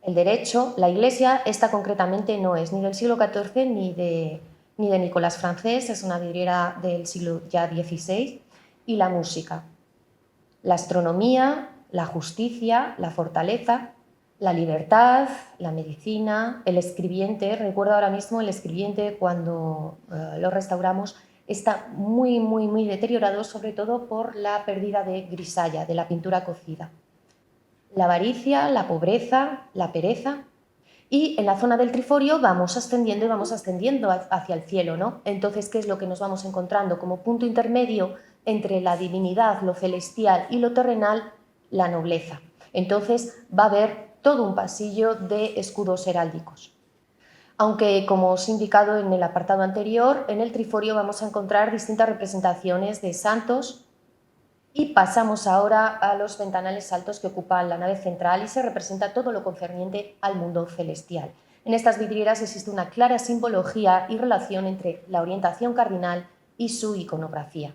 El derecho, la Iglesia, esta concretamente no es ni del siglo XIV ni de Nicolás Francés, es una vidriera del siglo ya XVI, y la música, la astronomía, la justicia, la fortaleza, la libertad, la medicina, el escribiente. Recuerdo ahora mismo el escribiente cuando lo restauramos, está muy deteriorado, sobre todo por la pérdida de grisalla, de la pintura cocida. La avaricia, la pobreza, la pereza Y en la zona del triforio vamos ascendiendo y vamos ascendiendo hacia el cielo, ¿no? Entonces, ¿qué es lo que nos vamos encontrando? Como punto intermedio entre la divinidad, lo celestial y lo terrenal, la nobleza. Entonces va a haber todo un pasillo de escudos heráldicos. Aunque, como os he indicado en el apartado anterior, en el triforio vamos a encontrar distintas representaciones de santos. Y pasamos ahora a los ventanales altos que ocupan la nave central y se representa todo lo concerniente al mundo celestial. En estas vidrieras existe una clara simbología y relación entre la orientación cardinal y su iconografía.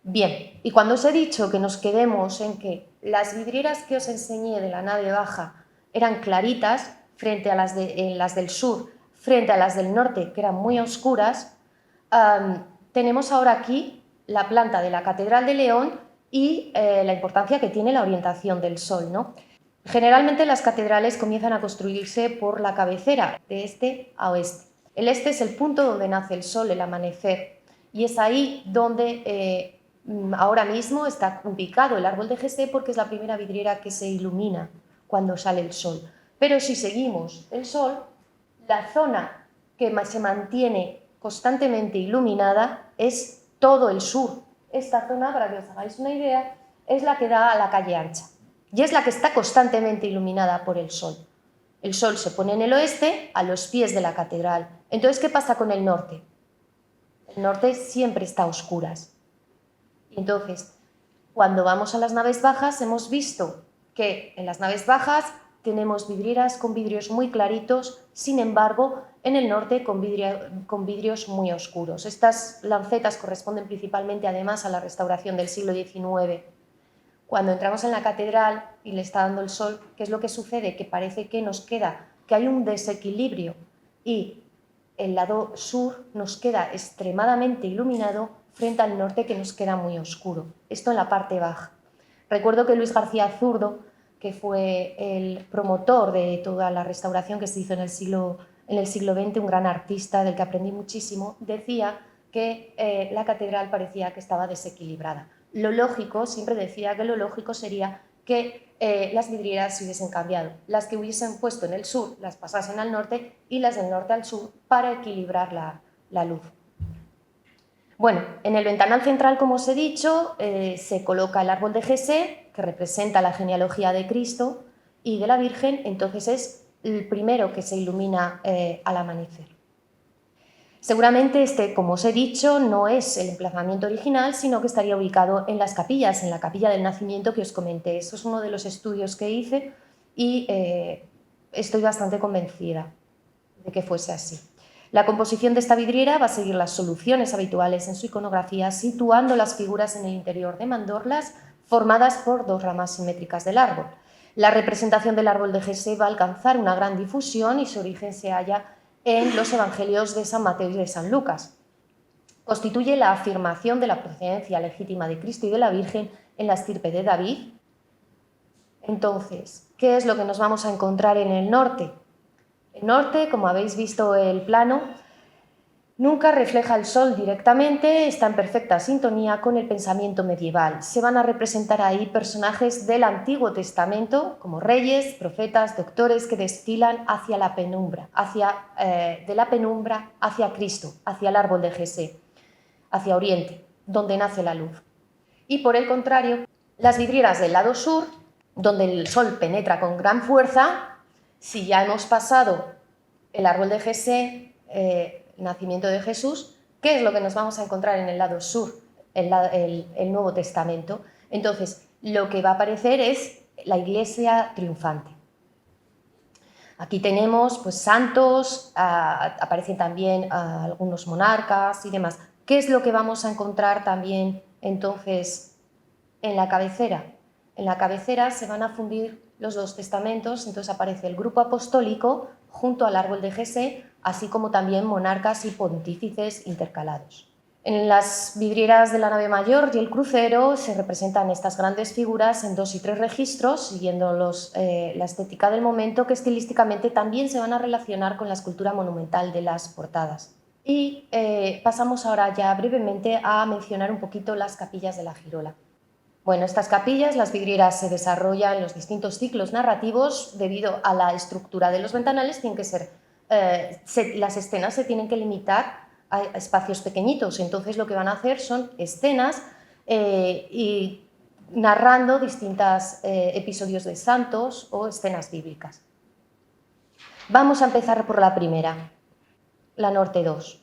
Bien, y cuando os he dicho que nos quedemos en que las vidrieras que os enseñé de la nave baja eran claritas frente a las del sur, frente a las del norte, que eran muy oscuras, tenemos ahora aquí la planta de la Catedral de León y la importancia que tiene la orientación del sol, ¿no? Generalmente las catedrales comienzan a construirse por la cabecera, de este a oeste. El este es el punto donde nace el sol, el amanecer, y es ahí donde ahora mismo está ubicado el árbol de Jesé porque es la primera vidriera que se ilumina cuando sale el sol. Pero si seguimos el sol, la zona que se mantiene constantemente iluminada es todo el sur. Esta zona, para que os hagáis una idea, es la que da a la calle Ancha y es la que está constantemente iluminada por el sol. El sol se pone en el oeste, a los pies de la catedral. Entonces, ¿qué pasa con el norte? El norte siempre está a oscuras. Y entonces, cuando vamos a las naves bajas, hemos visto que en las naves bajas tenemos vidrieras con vidrios muy claritos, sin embargo, en el norte con vidrios muy oscuros. Estas lancetas corresponden principalmente, además, a la restauración del siglo XIX. Cuando entramos en la catedral y le está dando el sol, ¿qué es lo que sucede? Que parece que nos queda, que hay un desequilibrio y el lado sur nos queda extremadamente iluminado frente al norte que nos queda muy oscuro. Esto en la parte baja. Recuerdo que Luis García Zurdo, que fue el promotor de toda la restauración que se hizo en el siglo XX, un gran artista del que aprendí muchísimo, decía que la catedral parecía que estaba desequilibrada. Lo lógico, siempre decía que lo lógico sería que las vidrieras se hubiesen cambiado, las que hubiesen puesto en el sur las pasasen al norte y las del norte al sur para equilibrar la luz. Bueno, en el ventanal central, como os he dicho, se coloca el árbol de Jesé, que representa la genealogía de Cristo y de la Virgen, entonces es el primero que se ilumina al amanecer. Seguramente este, como os he dicho, no es el emplazamiento original, sino que estaría ubicado en las capillas, en la capilla del nacimiento que os comenté. Eso es uno de los estudios que hice y estoy bastante convencida de que fuese así. La composición de esta vidriera va a seguir las soluciones habituales en su iconografía, situando las figuras en el interior de mandorlas formadas por dos ramas simétricas del árbol. La representación del árbol de Jesé va a alcanzar una gran difusión y su origen se halla en los evangelios de San Mateo y de San Lucas. Constituye la afirmación de la procedencia legítima de Cristo y de la Virgen en la estirpe de David. Entonces, ¿qué es lo que nos vamos a encontrar en el norte? El norte, como habéis visto el plano, nunca refleja el sol directamente, está en perfecta sintonía con el pensamiento medieval. Se van a representar ahí personajes del Antiguo Testamento, como reyes, profetas, doctores, que desfilan hacia la penumbra, de la penumbra hacia Cristo, hacia el árbol de Jesé, hacia Oriente, donde nace la luz. Y por el contrario, las vidrieras del lado sur, donde el sol penetra con gran fuerza, si ya hemos pasado el árbol de Jesé, el nacimiento de Jesús, ¿qué es lo que nos vamos a encontrar en el lado sur, el Nuevo Testamento? Entonces, lo que va a aparecer es la iglesia triunfante. Aquí tenemos pues, santos, aparecen también algunos monarcas y demás. ¿Qué es lo que vamos a encontrar también entonces en la cabecera? En la cabecera se van a fundir los dos testamentos, entonces aparece el grupo apostólico junto al árbol de Jesé, así como también monarcas y pontífices intercalados. En las vidrieras de la nave mayor y el crucero se representan estas grandes figuras en 2 y 3 registros, siguiendo la estética del momento, que estilísticamente también se van a relacionar con la escultura monumental de las portadas. Y pasamos ahora ya brevemente a mencionar un poquito las capillas de la Girola. Bueno, estas capillas, las vidrieras, se desarrollan los distintos ciclos narrativos debido a la estructura de los ventanales. Tienen que ser, las escenas se tienen que limitar a espacios pequeñitos, entonces lo que van a hacer son escenas y narrando distintos episodios de santos o escenas bíblicas. Vamos a empezar por la primera, la Norte 2.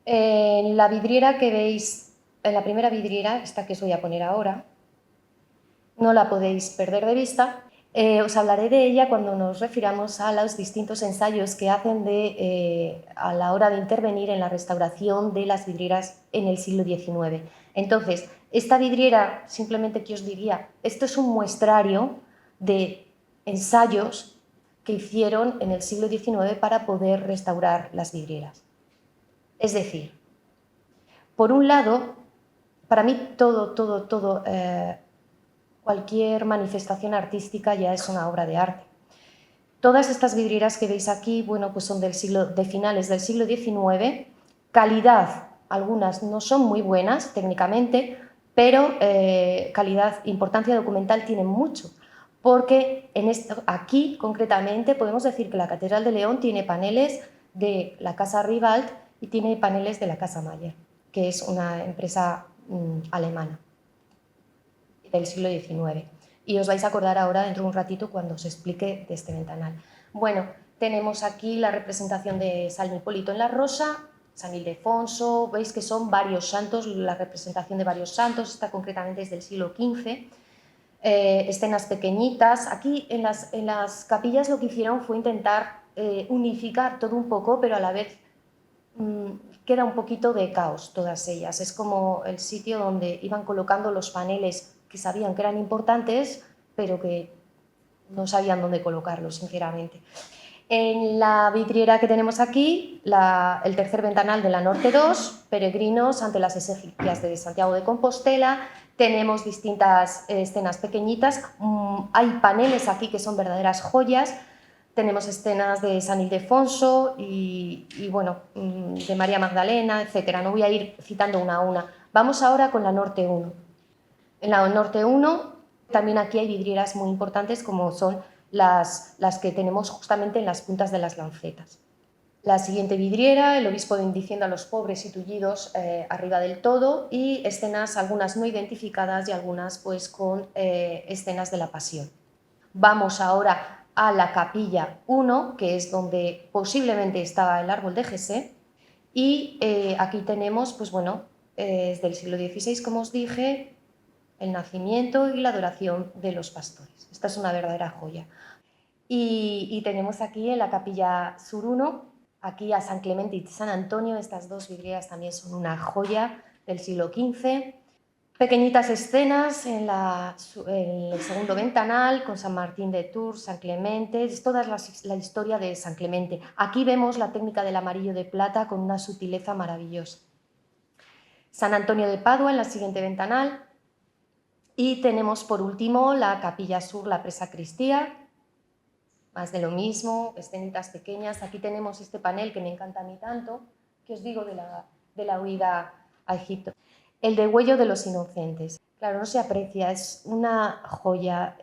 En la vidriera que veis, en la primera vidriera, esta que os voy a poner ahora, no la podéis perder de vista. Os hablaré de ella cuando nos refiramos a los distintos ensayos que hacen a la hora de intervenir en la restauración de las vidrieras en el siglo XIX. Entonces, esta vidriera, simplemente que os diría, esto es un muestrario de ensayos que hicieron en el siglo XIX para poder restaurar las vidrieras. Es decir, por un lado, para mí cualquier manifestación artística ya es una obra de arte. Todas estas vidrieras que veis aquí, bueno, pues son de finales del siglo XIX, calidad, algunas no son muy buenas técnicamente, pero calidad, importancia documental tienen mucho, porque aquí concretamente podemos decir que la Catedral de León tiene paneles de la Casa Riwald y tiene paneles de la Casa Mayer, que es una empresa alemana del siglo XIX. Y os vais a acordar ahora dentro de un ratito cuando os explique de este ventanal. Bueno, tenemos aquí la representación de San Hipólito en la Rosa, San Ildefonso, veis que son varios santos, la representación de varios santos, esta concretamente es del siglo XV, escenas pequeñitas. Aquí en las capillas lo que hicieron fue intentar unificar todo un poco, pero a la vez queda un poquito de caos todas ellas. Es como el sitio donde iban colocando los paneles que sabían que eran importantes, pero que no sabían dónde colocarlos, sinceramente. En la vidriera que tenemos aquí, el tercer ventanal de la Norte 2, peregrinos ante las exequias de Santiago de Compostela, tenemos distintas escenas pequeñitas, hay paneles aquí que son verdaderas joyas, tenemos escenas de San Ildefonso y bueno, de María Magdalena, etc. No voy a ir citando una a una. Vamos ahora con la Norte 1. En la Norte 1 también aquí hay vidrieras muy importantes como son las que tenemos justamente en las puntas de las lancetas. La siguiente vidriera, el obispo bendiciendo a los pobres y tullidos arriba del todo, y escenas, algunas no identificadas y algunas pues con escenas de la pasión. Vamos ahora a la capilla 1, que es donde posiblemente estaba el árbol de Jesé, y aquí tenemos, pues bueno, es del siglo XVI, como os dije, el nacimiento y la adoración de los pastores. Esta es una verdadera joya. Y tenemos aquí en la capilla sur 1, aquí a San Clemente y San Antonio, estas dos vidrieras también son una joya del siglo XV. Pequeñitas escenas en el segundo ventanal con San Martín de Tours, San Clemente, es toda la historia de San Clemente. Aquí vemos la técnica del amarillo de plata con una sutileza maravillosa. San Antonio de Padua en la siguiente ventanal. Y tenemos por último la capilla sur, la presa Cristía, más de lo mismo, escenitas pequeñas. Aquí tenemos este panel que me encanta a mí tanto, que os digo de la huida a Egipto. El degüello de los inocentes. Claro, no se aprecia, es una joya,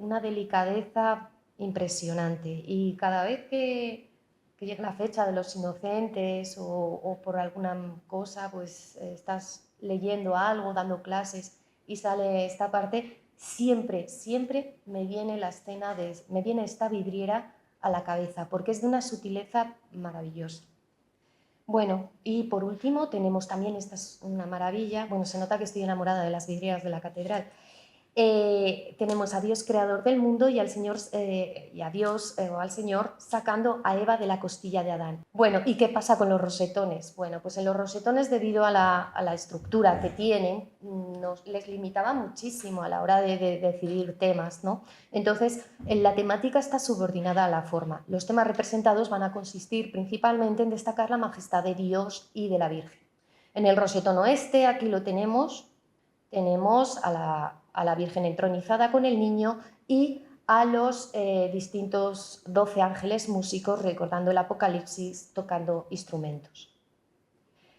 una delicadeza impresionante. Y cada vez que llega la fecha de los inocentes o por alguna cosa, pues estás leyendo algo, dando clases y sale esta parte, siempre me viene me viene esta vidriera a la cabeza, porque es de una sutileza maravillosa. Bueno, y por último tenemos también, esta es una maravilla, bueno, se nota que estoy enamorada de las vidrieras de la catedral. Tenemos a Dios creador del mundo y al Señor al Señor sacando a Eva de la costilla de Adán. Bueno, ¿y qué pasa con los rosetones? Bueno, pues en los rosetones, debido a la estructura que tienen, les limitaba muchísimo a la hora de decidir temas, ¿no? Entonces, la temática está subordinada a la forma. Los temas representados van a consistir principalmente en destacar la majestad de Dios y de la Virgen. En el rosetón oeste, aquí lo tenemos a la Virgen entronizada con el niño y a los distintos 12 ángeles músicos recordando el Apocalipsis tocando instrumentos.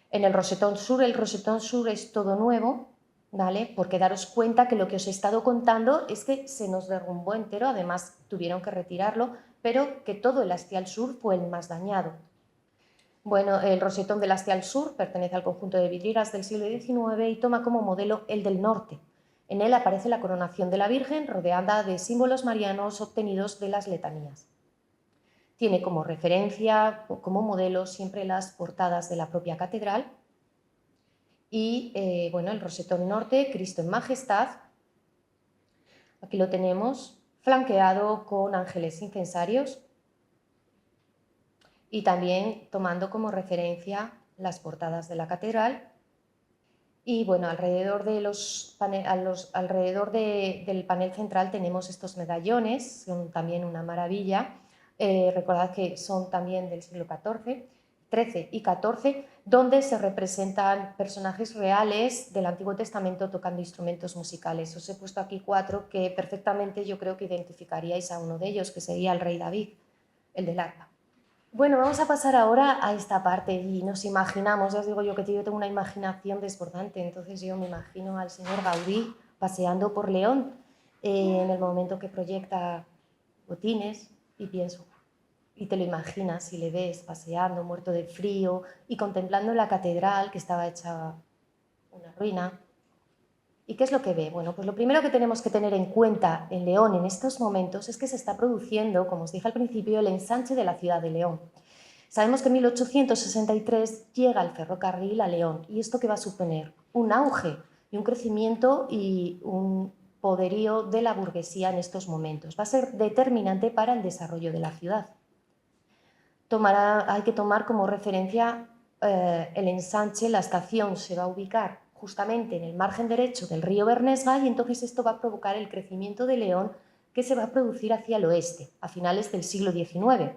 En el rosetón sur es todo nuevo, ¿vale? Porque daros cuenta que lo que os he estado contando es que se nos derrumbó entero, además tuvieron que retirarlo, pero que todo el hastial sur fue el más dañado. Bueno, el rosetón del hastial sur pertenece al conjunto de vidrieras del siglo XIX y toma como modelo el del norte. En él aparece la coronación de la Virgen rodeada de símbolos marianos obtenidos de las letanías. Tiene como referencia, como modelo, siempre las portadas de la propia catedral. Y bueno, el rosetón norte, Cristo en Majestad, aquí lo tenemos, flanqueado con ángeles incensarios y también tomando como referencia las portadas de la catedral. Y bueno, alrededor, del panel central tenemos estos medallones, son también una maravilla. Recordad que son también del siglo XIV, XIII y XIV, donde se representan personajes reales del Antiguo Testamento tocando instrumentos musicales. Os he puesto aquí 4 que perfectamente yo creo que identificaríais a uno de ellos, que sería el rey David, el del arpa. Bueno, vamos a pasar ahora a esta parte y nos imaginamos, ya os digo yo que yo tengo una imaginación desbordante, entonces yo me imagino al señor Gaudí paseando por León en el momento que proyecta Botines y pienso, y te lo imaginas y le ves paseando, muerto de frío y contemplando la catedral que estaba hecha una ruina. ¿Y qué es lo que ve? Bueno, pues lo primero que tenemos que tener en cuenta en León en estos momentos es que se está produciendo, como os dije al principio, el ensanche de la ciudad de León. Sabemos que en 1863 llega el ferrocarril a León. ¿Y esto qué va a suponer? Un auge y un crecimiento y un poderío de la burguesía en estos momentos. Va a ser determinante para el desarrollo de la ciudad. Hay que tomar como referencia el ensanche, la estación se va a ubicar justamente en el margen derecho del río Bernesga y entonces esto va a provocar el crecimiento de León que se va a producir hacia el oeste, a finales del siglo XIX.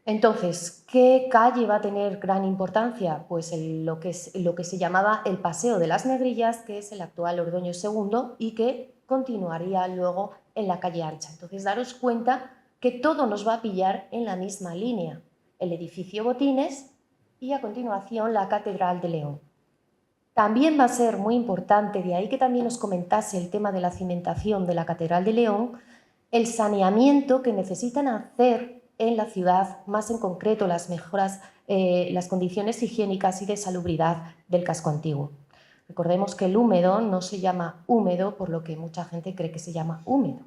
Entonces, ¿qué calle va a tener gran importancia? Pues lo que se llamaba el Paseo de las Negrillas, que es el actual Ordoño II y que continuaría luego en la calle Ancha. Entonces, daros cuenta que todo nos va a pillar en la misma línea. El edificio Botines y a continuación la Catedral de León. También va a ser muy importante, de ahí que también os comentase el tema de la cimentación de la Catedral de León, el saneamiento que necesitan hacer en la ciudad, más en concreto las mejoras, las condiciones higiénicas y de salubridad del casco antiguo. Recordemos que el húmedo no se llama húmedo, por lo que mucha gente cree que se llama húmedo.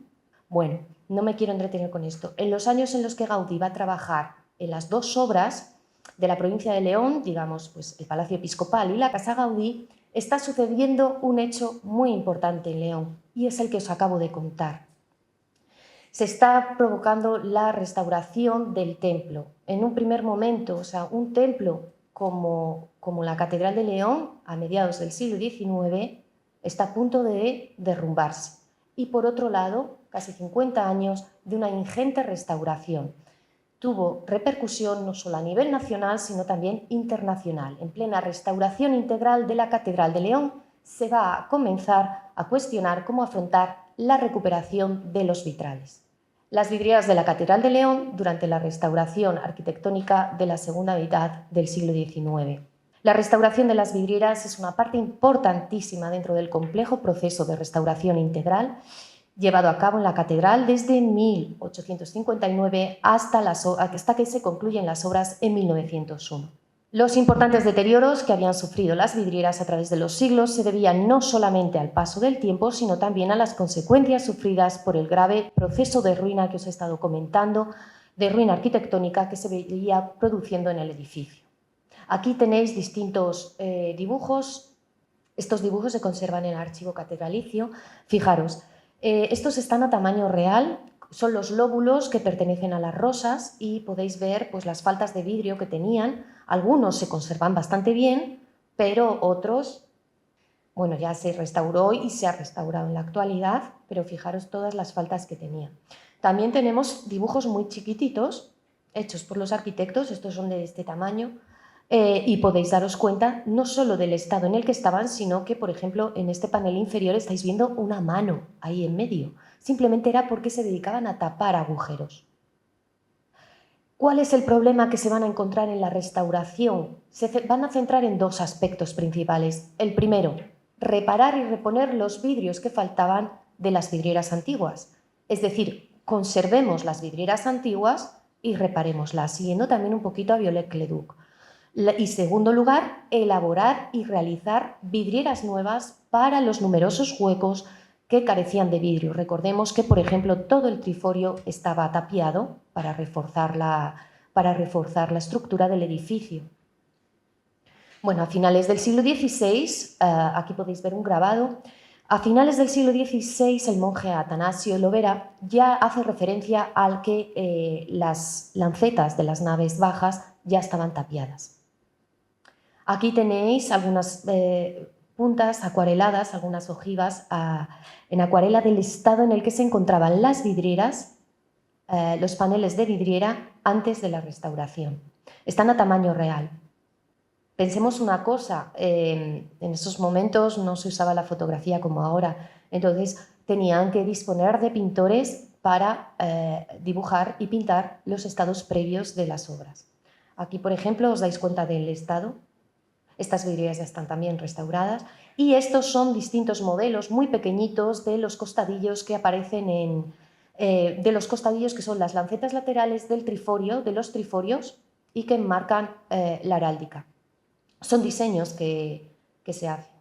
Bueno, no me quiero entretener con esto. En los años en los que Gaudí va a trabajar en las dos obras de la provincia de León, digamos, pues el Palacio Episcopal y la Casa Gaudí, está sucediendo un hecho muy importante en León y es el que os acabo de contar. Se está provocando la restauración del templo. En un primer momento, o sea, un templo como la Catedral de León, a mediados del siglo XIX, está a punto de derrumbarse. Y por otro lado, casi 50 años de una ingente restauración. Tuvo repercusión no solo a nivel nacional, sino también internacional. En plena restauración integral de la Catedral de León, se va a comenzar a cuestionar cómo afrontar la recuperación de los vitrales. Las vidrieras de la Catedral de León durante la restauración arquitectónica de la segunda mitad del siglo XIX. La restauración de las vidrieras es una parte importantísima dentro del complejo proceso de restauración integral llevado a cabo en la catedral desde 1859 hasta que se concluyen las obras en 1901. Los importantes deterioros que habían sufrido las vidrieras a través de los siglos se debían no solamente al paso del tiempo, sino también a las consecuencias sufridas por el grave proceso de ruina que os he estado comentando, de ruina arquitectónica que se veía produciendo en el edificio. Aquí tenéis distintos dibujos. Estos dibujos se conservan en el archivo catedralicio. Fijaros, estos están a tamaño real, son los lóbulos que pertenecen a las rosas y podéis ver pues, las faltas de vidrio que tenían. Algunos se conservan bastante bien, pero otros, bueno, ya se restauró y se ha restaurado en la actualidad, pero fijaros todas las faltas que tenía. También tenemos dibujos muy chiquititos, hechos por los arquitectos, estos son de este tamaño, y podéis daros cuenta no solo del estado en el que estaban, sino que, por ejemplo, en este panel inferior estáis viendo una mano ahí en medio. Simplemente era porque se dedicaban a tapar agujeros. ¿Cuál es el problema que se van a encontrar en la restauración? Se van a centrar en dos aspectos principales. El primero, reparar y reponer los vidrios que faltaban de las vidrieras antiguas. Es decir, conservemos las vidrieras antiguas y reparémoslas, siguiendo también un poquito a Viollet-le-Duc. Y segundo lugar, elaborar y realizar vidrieras nuevas para los numerosos huecos que carecían de vidrio. Recordemos que, por ejemplo, todo el triforio estaba tapiado para reforzar la estructura del edificio. Bueno, a finales del siglo XVI, aquí podéis ver un grabado, a finales del siglo XVI el monje Atanasio Lovera ya hace referencia al que las lancetas de las naves bajas ya estaban tapiadas. Aquí tenéis algunas puntas acuareladas, algunas ojivas en acuarela del estado en el que se encontraban las vidrieras, los paneles de vidriera antes de la restauración. Están a tamaño real. Pensemos una cosa, en esos momentos no se usaba la fotografía como ahora, entonces tenían que disponer de pintores para dibujar y pintar los estados previos de las obras. Aquí, por ejemplo, os dais cuenta del estado. Estas vidrieras ya están también restauradas y estos son distintos modelos muy pequeñitos de los costadillos que aparecen de los costadillos que son las lancetas laterales del triforio, de los triforios y que enmarcan la heráldica. Son diseños que se hacen.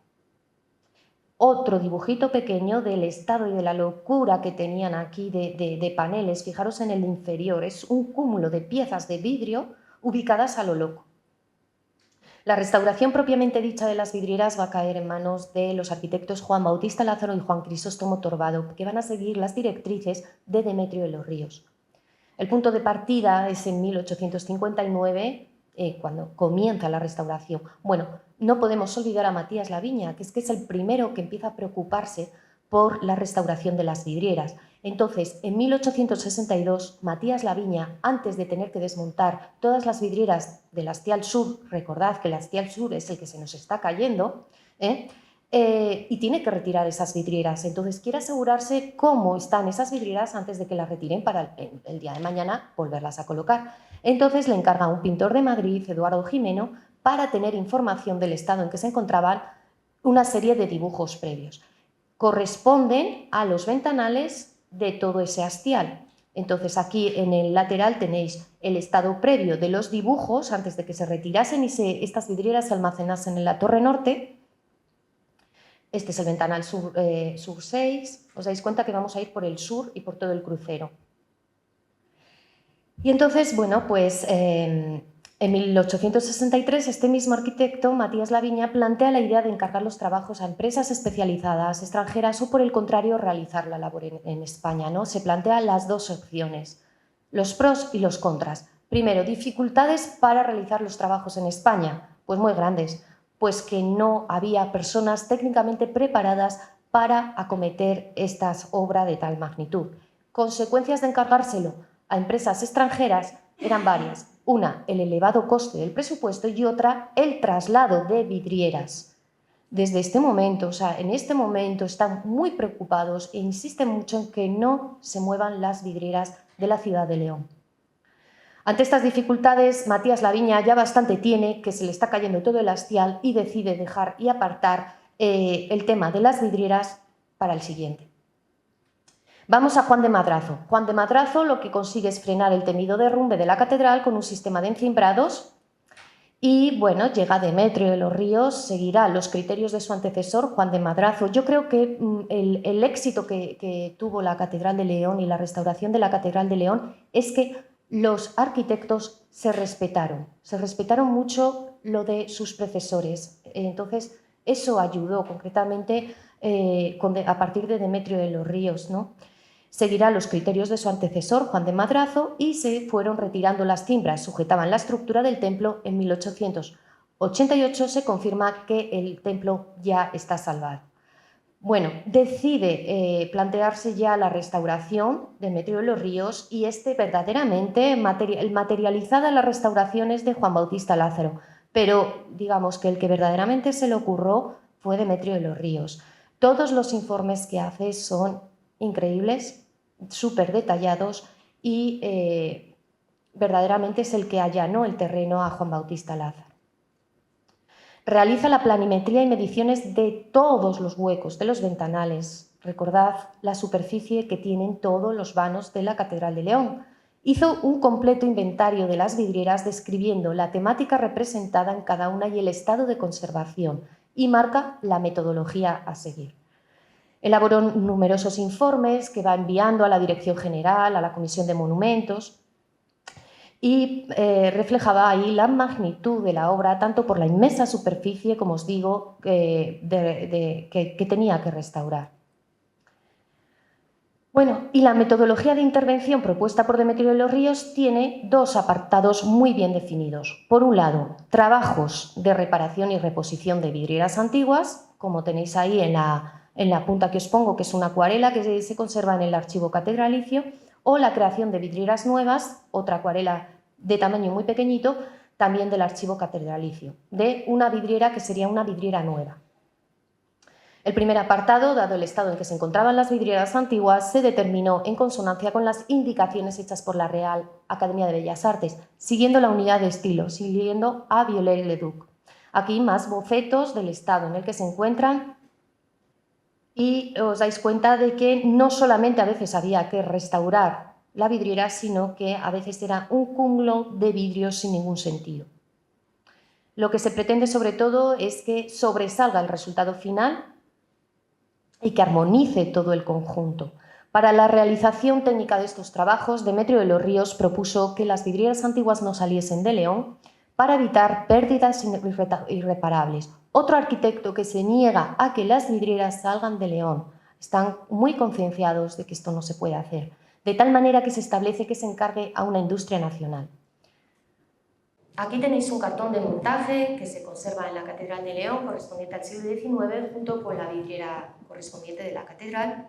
Otro dibujito pequeño del estado y de la locura que tenían aquí de paneles. Fijaros en el inferior, es un cúmulo de piezas de vidrio ubicadas a lo loco. La restauración propiamente dicha de las vidrieras va a caer en manos de los arquitectos Juan Bautista Lázaro y Juan Crisóstomo Torbado, que van a seguir las directrices de Demetrio de los Ríos. El punto de partida es en 1859, cuando comienza la restauración. Bueno, no podemos olvidar a Matías Laviña, que es el primero que empieza a preocuparse por la restauración de las vidrieras. Entonces, en 1862, Matías Laviña, antes de tener que desmontar todas las vidrieras del hastial sur, recordad que el hastial sur es el que se nos está cayendo, y tiene que retirar esas vidrieras. Entonces, quiere asegurarse cómo están esas vidrieras antes de que las retiren para el día de mañana volverlas a colocar. Entonces, le encarga a un pintor de Madrid, Eduardo Jimeno, para tener información del estado en que se encontraban una serie de dibujos previos. Corresponden a los ventanales de todo ese hastial. Entonces, aquí en el lateral tenéis el estado previo de los dibujos antes de que se retirasen y estas vidrieras se almacenasen en la torre norte. Este es el ventanal sur 6. Os dais cuenta que vamos a ir por el sur y por todo el crucero. Y entonces, bueno, pues en 1863 este mismo arquitecto, Matías Laviña, plantea la idea de encargar los trabajos a empresas especializadas extranjeras o, por el contrario, realizar la labor en España, ¿no? Se plantean las dos opciones, los pros y los contras. Primero, dificultades para realizar los trabajos en España, pues muy grandes, pues que no había personas técnicamente preparadas para acometer esta obra de tal magnitud. Consecuencias de encargárselo a empresas extranjeras eran varias. Una, el elevado coste del presupuesto y otra, el traslado de vidrieras. Desde este momento, en este momento están muy preocupados e insisten mucho en que no se muevan las vidrieras de la ciudad de León. Ante estas dificultades, Matías Laviña ya bastante tiene, que se le está cayendo todo el hastial y decide dejar y apartar el tema de las vidrieras para el siguiente. Vamos a Juan de Madrazo. Juan de Madrazo lo que consigue es frenar el temido derrumbe de la catedral con un sistema de encimbrados y, bueno, llega Demetrio de los Ríos, seguirá los criterios de su antecesor, Juan de Madrazo. Yo creo que el éxito que tuvo la Catedral de León y la restauración de la Catedral de León es que los arquitectos se respetaron mucho lo de sus predecesores. Entonces, eso ayudó concretamente a partir de Demetrio de los Ríos, ¿no? Seguirá los criterios de su antecesor, Juan de Madrazo, y se fueron retirando las cimbras, sujetaban la estructura del templo. En 1888 se confirma que el templo ya está salvado. Bueno, decide plantearse ya la restauración de Demetrio de los Ríos y verdaderamente materializada la restauración es de Juan Bautista Lázaro, pero digamos que el que verdaderamente se le ocurrió fue Demetrio de los Ríos. Todos los informes que hace son increíbles, súper detallados y verdaderamente es el que allanó el terreno a Juan Bautista Lázaro. Realiza la planimetría y mediciones de todos los huecos de los ventanales. Recordad la superficie que tienen todos los vanos de la Catedral de León. Hizo un completo inventario de las vidrieras describiendo la temática representada en cada una y el estado de conservación, y marca la metodología a seguir. Elaboró numerosos informes que va enviando a la Dirección General, a la Comisión de Monumentos, y reflejaba ahí la magnitud de la obra, tanto por la inmensa superficie, como os digo, que tenía que restaurar. Bueno, y la metodología de intervención propuesta por Demetrio de los Ríos tiene dos apartados muy bien definidos. Por un lado, trabajos de reparación y reposición de vidrieras antiguas, como tenéis ahí en la punta que os pongo, que es una acuarela que se conserva en el archivo catedralicio, o la creación de vidrieras nuevas, otra acuarela de tamaño muy pequeñito, también del archivo catedralicio, de una vidriera que sería una vidriera nueva. El primer apartado, dado el estado en que se encontraban las vidrieras antiguas, se determinó en consonancia con las indicaciones hechas por la Real Academia de Bellas Artes, siguiendo la unidad de estilo, siguiendo a Viollet-le-Duc. Aquí más bocetos del estado en el que se encuentran, y os dais cuenta de que no solamente a veces había que restaurar la vidriera, sino que a veces era un cúmulo de vidrios sin ningún sentido. Lo que se pretende sobre todo es que sobresalga el resultado final y que armonice todo el conjunto. Para la realización técnica de estos trabajos, Demetrio de los Ríos propuso que las vidrieras antiguas no saliesen de León para evitar pérdidas irreparables. Otro arquitecto que se niega a que las vidrieras salgan de León. Están muy concienciados de que esto no se puede hacer, de tal manera que se establece que se encargue a una industria nacional. Aquí tenéis un cartón de montaje que se conserva en la Catedral de León, correspondiente al siglo XIX, junto con la vidriera correspondiente de la catedral.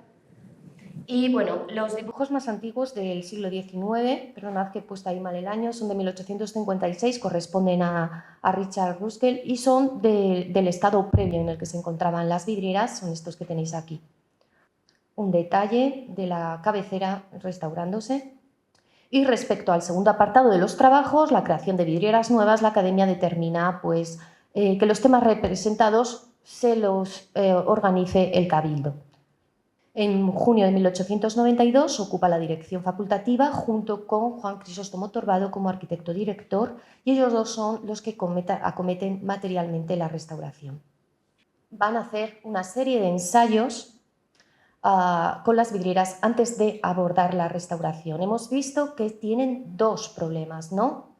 Y bueno, los dibujos más antiguos del siglo XIX, perdonad que he puesto ahí mal el año, son de 1856, corresponden a Richard Ruskell y son del estado previo en el que se encontraban las vidrieras, son estos que tenéis aquí. Un detalle de la cabecera restaurándose. Y respecto al segundo apartado de los trabajos, la creación de vidrieras nuevas, la Academia determina pues, que los temas representados se los organice el Cabildo. En junio de 1892 ocupa la dirección facultativa junto con Juan Crisóstomo Torbado como arquitecto director, y ellos dos son los que acometen materialmente la restauración. Van a hacer una serie de ensayos con las vidrieras antes de abordar la restauración. Hemos visto que tienen dos problemas, ¿no?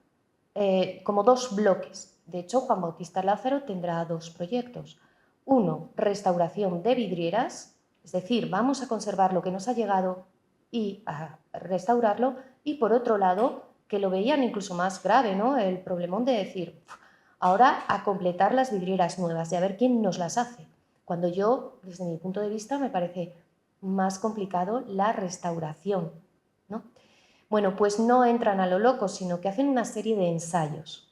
Como dos bloques. De hecho, Juan Bautista Lázaro tendrá dos proyectos. Uno, restauración de vidrieras, es decir, vamos a conservar lo que nos ha llegado y a restaurarlo. Y por otro lado, que lo veían incluso más grave, ¿no? El problemón de decir, ahora a completar las vidrieras nuevas y a ver quién nos las hace. Cuando yo, desde mi punto de vista, me parece más complicado la restauración, ¿no? Bueno, pues no entran a lo loco, sino que hacen una serie de ensayos.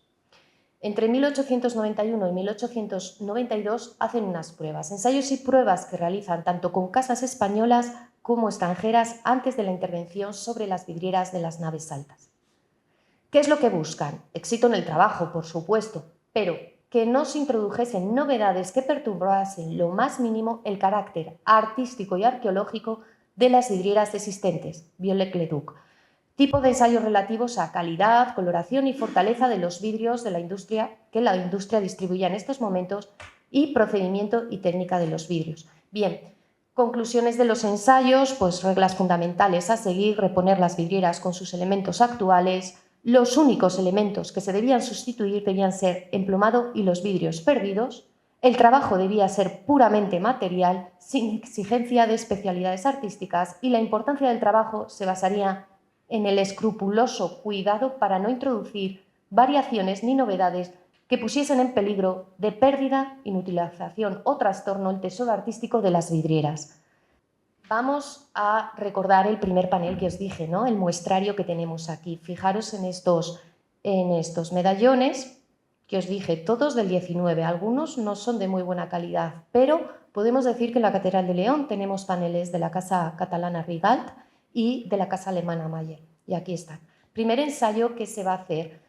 Entre 1891 y 1892 hacen unas pruebas, ensayos y pruebas que realizan tanto con casas españolas como extranjeras antes de la intervención sobre las vidrieras de las naves altas. ¿Qué es lo que buscan? Éxito en el trabajo, por supuesto, pero que no se introdujesen novedades que perturbasen lo más mínimo el carácter artístico y arqueológico de las vidrieras existentes, Viollet-le-Duc. Tipo de ensayos relativos a calidad, coloración y fortaleza de los vidrios de la industria que la industria distribuía en estos momentos, y procedimiento y técnica de los vidrios. Bien, conclusiones de los ensayos, pues reglas fundamentales a seguir: reponer las vidrieras con sus elementos actuales. Los únicos elementos que se debían sustituir debían ser emplumado y los vidrios perdidos. El trabajo debía ser puramente material, sin exigencia de especialidades artísticas, y la importancia del trabajo se basaría en el escrupuloso cuidado para no introducir variaciones ni novedades que pusiesen en peligro de pérdida, inutilización o trastorno el tesoro artístico de las vidrieras. Vamos a recordar el primer panel que os dije, ¿no? El muestrario que tenemos aquí. Fijaros en estos medallones que os dije, todos del 19. Algunos no son de muy buena calidad, pero podemos decir que en la Catedral de León tenemos paneles de la Casa Catalana Rigalt y de la Casa Alemana Mayer. Y aquí están. Primer ensayo que se va a hacer.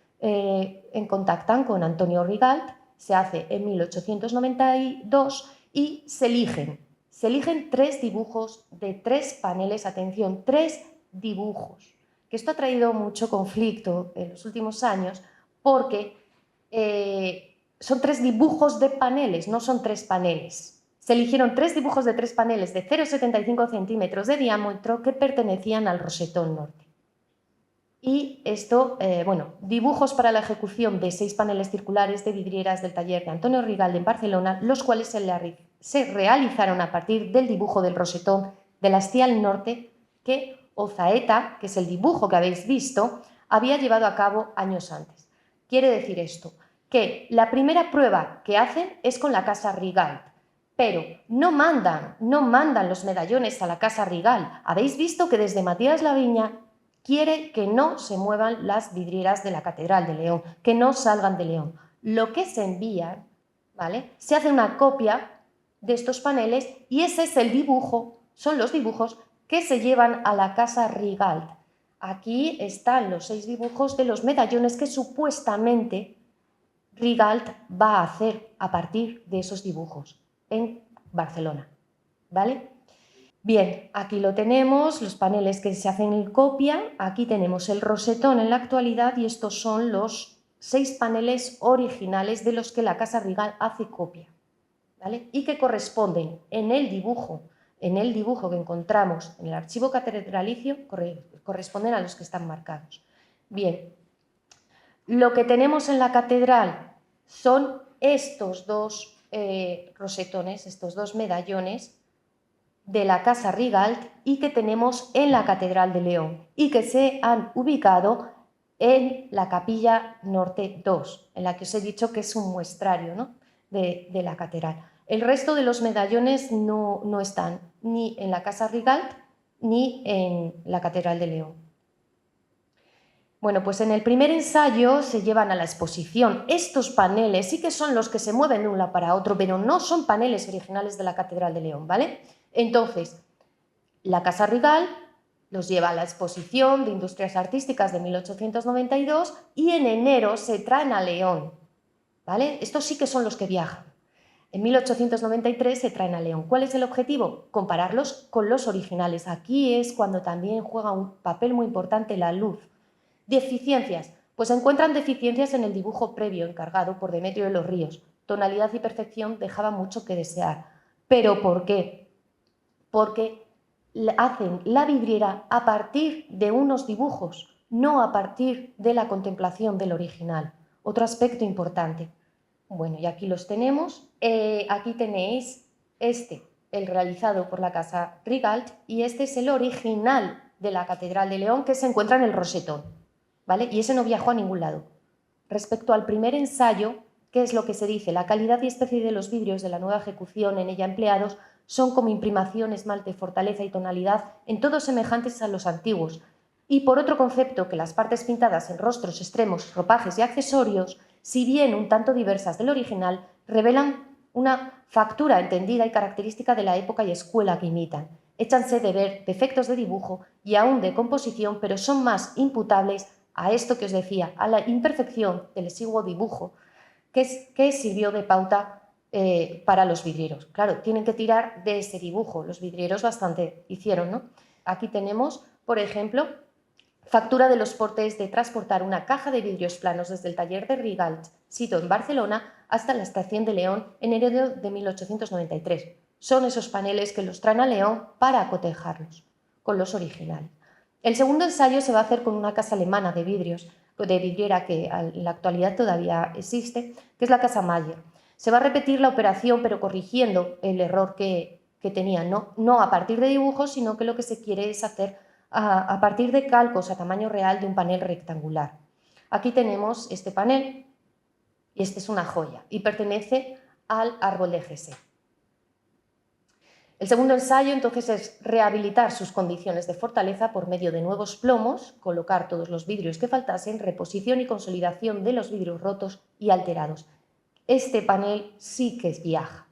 Contactan con Antonio Rigalt se hace en 1892 y se eligen 3 dibujos de 3 paneles, atención, 3 dibujos, que esto ha traído mucho conflicto en los últimos años porque son 3 dibujos de paneles, no son 3 paneles. Se eligieron 3 dibujos de 3 paneles de 0,75 centímetros de diámetro que pertenecían al rosetón norte. Y esto, dibujos para la ejecución de 6 paneles circulares de vidrieras del taller de Antonio Rigalde en Barcelona, los cuales se realizaron a partir del dibujo del rosetón de la Estial Norte que Ozaeta, que es el dibujo que habéis visto, había llevado a cabo años antes. Quiere decir esto, que la primera prueba que hacen es con la Casa Rigalt, pero no mandan los medallones a la Casa Rigalt. Habéis visto que desde Matías Laviña quiere que no se muevan las vidrieras de la Catedral de León, que no salgan de León. Lo que se envía, ¿vale? Se hace una copia de estos paneles y ese es el dibujo, son los dibujos que se llevan a la Casa Rigalt. Aquí están los 6 dibujos de los medallones que supuestamente Rigalt va a hacer a partir de esos dibujos en Barcelona, ¿vale? Bien, aquí lo tenemos, los paneles que se hacen en copia, aquí tenemos el rosetón en la actualidad y estos son los 6 paneles originales de los que la Casa Rigalt hace copia, ¿vale? Y que corresponden en el dibujo que encontramos en el archivo catedralicio, corresponden a los que están marcados. Bien, lo que tenemos en la catedral son estos 2 rosetones, estos 2 medallones de la Casa Rigalt y que tenemos en la Catedral de León y que se han ubicado en la Capilla Norte 2, en la que os he dicho que es un muestrario, ¿no?, de la catedral. El resto de los medallones no están ni en la Casa Rigalt ni en la Catedral de León. Bueno, pues en el primer ensayo se llevan a la exposición estos paneles, sí que son los que se mueven de un lado para otro, pero no son paneles originales de la Catedral de León, ¿vale? Entonces, la Casa Rigalt los lleva a la exposición de Industrias Artísticas de 1892 y en enero se traen a León, ¿vale? Estos sí que son los que viajan. En 1893 se traen a León. ¿Cuál es el objetivo? Compararlos con los originales. Aquí es cuando también juega un papel muy importante la luz. Deficiencias. Pues se encuentran deficiencias en el dibujo previo encargado por Demetrio de los Ríos. Tonalidad y perfección dejaba mucho que desear. ¿Pero por qué? Porque hacen la vidriera a partir de unos dibujos, no a partir de la contemplación del original. Otro aspecto importante. Bueno, y aquí los tenemos. Aquí tenéis el realizado por la Casa Rigalt, y este es el original de la Catedral de León que se encuentra en el rosetón, ¿vale? Y ese no viajó a ningún lado. Respecto al primer ensayo, ¿qué es lo que se dice? La calidad y especie de los vidrios de la nueva ejecución en ella empleados son como imprimación, esmalte, fortaleza y tonalidad, en todos semejantes a los antiguos. Y por otro concepto, que las partes pintadas en rostros, extremos, ropajes y accesorios, si bien un tanto diversas del original, revelan una factura entendida y característica de la época y escuela que imitan. Échanse de ver defectos de dibujo y aún de composición, pero son más imputables a esto que os decía, a la imperfección del exiguo dibujo que sirvió de pauta para los vidrieros. Claro, tienen que tirar de ese dibujo, los vidrieros bastante hicieron, ¿no? Aquí tenemos, por ejemplo, factura de los portes de transportar una caja de vidrios planos desde el taller de Rigalt, sito en Barcelona, hasta la estación de León en enero de 1893. Son esos paneles que los traen a León para cotejarlos con los originales. El segundo ensayo se va a hacer con una casa alemana de vidriera que en la actualidad todavía existe, que es la Casa Mayer. Se va a repetir la operación, pero corrigiendo el error que tenían, no a partir de dibujos, sino que lo que se quiere es hacer a partir de calcos a tamaño real de un panel rectangular. Aquí tenemos este panel, y este es una joya, y pertenece al árbol de Gesé. El segundo ensayo, entonces, es rehabilitar sus condiciones de fortaleza por medio de nuevos plomos, colocar todos los vidrios que faltasen, reposición y consolidación de los vidrios rotos y alterados. Este panel sí que viaja.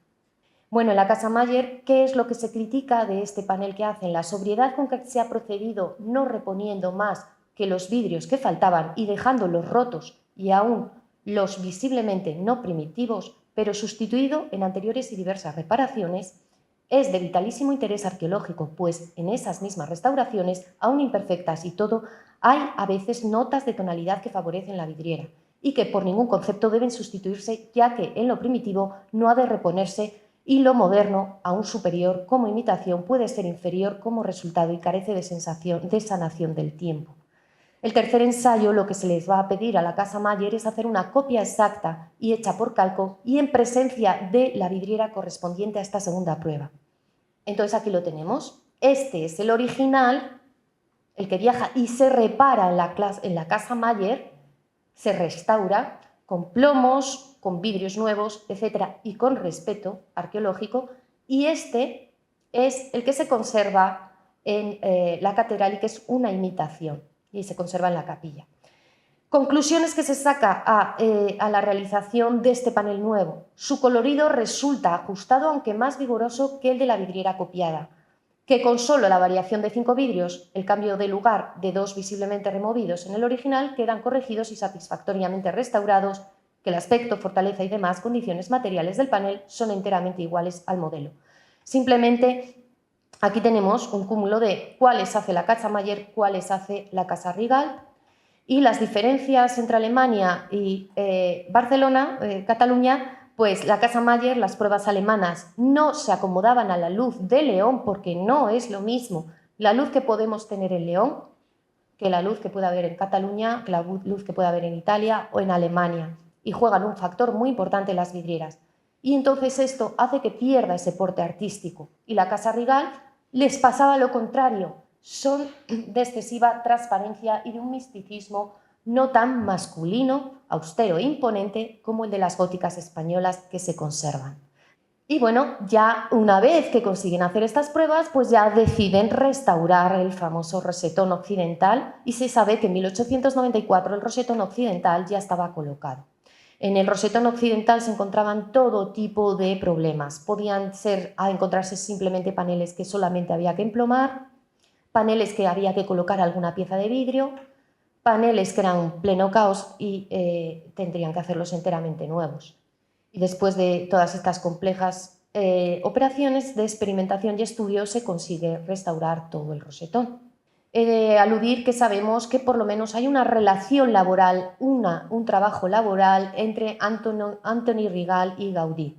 Bueno, en la Casa Mayer, ¿qué es lo que se critica de este panel que hacen? La sobriedad con que se ha procedido, no reponiendo más que los vidrios que faltaban y dejándolos rotos y aún los visiblemente no primitivos, pero sustituido en anteriores y diversas reparaciones, es de vitalísimo interés arqueológico, pues en esas mismas restauraciones, aún imperfectas y todo, hay a veces notas de tonalidad que favorecen la vidriera y que por ningún concepto deben sustituirse, ya que en lo primitivo no ha de reponerse y lo moderno, aún superior como imitación, puede ser inferior como resultado y carece de sanación del tiempo. El tercer ensayo, lo que se les va a pedir a la Casa Mayer es hacer una copia exacta y hecha por calco y en presencia de la vidriera correspondiente a esta segunda prueba. Entonces aquí lo tenemos. Este es el original, el que viaja y se repara en la Casa Mayer, se restaura con plomos, con vidrios nuevos, etcétera, y con respeto arqueológico. Y este es el que se conserva en la catedral y que es una imitación y se conserva en la capilla. Conclusiones que se saca a la realización de este panel nuevo. Su colorido resulta ajustado, aunque más vigoroso que el de la vidriera copiada, que con solo la variación de 5 vidrios, el cambio de lugar de 2 visiblemente removidos en el original, quedan corregidos y satisfactoriamente restaurados, que el aspecto, fortaleza y demás condiciones materiales del panel son enteramente iguales al modelo. Simplemente aquí tenemos un cúmulo de cuáles hace la Casa Mayer, cuáles hace la Casa Rigal, y las diferencias entre Alemania y Barcelona, Cataluña, pues la Casa Mayer, las pruebas alemanas no se acomodaban a la luz de León porque no es lo mismo la luz que podemos tener en León que la luz que puede haber en Cataluña, que la luz que puede haber en Italia o en Alemania, y juegan un factor muy importante las vidrieras. Y entonces esto hace que pierda ese porte artístico. Y la Casa Rigal les pasaba lo contrario, son de excesiva transparencia y de un misticismo no tan masculino, austero e imponente como el de las góticas españolas que se conservan. Y bueno, ya una vez que consiguen hacer estas pruebas, pues ya deciden restaurar el famoso rosetón occidental y se sabe que en 1894 el rosetón occidental ya estaba colocado. En el rosetón occidental se encontraban todo tipo de problemas. Podían encontrarse simplemente paneles que solamente había que emplomar, paneles que había que colocar alguna pieza de vidrio, paneles que eran un pleno caos y tendrían que hacerlos enteramente nuevos. Y después de todas estas complejas operaciones de experimentación y estudio se consigue restaurar todo el rosetón. He de aludir que sabemos que por lo menos hay una relación laboral, un trabajo laboral entre Antoni Rigal y Gaudí,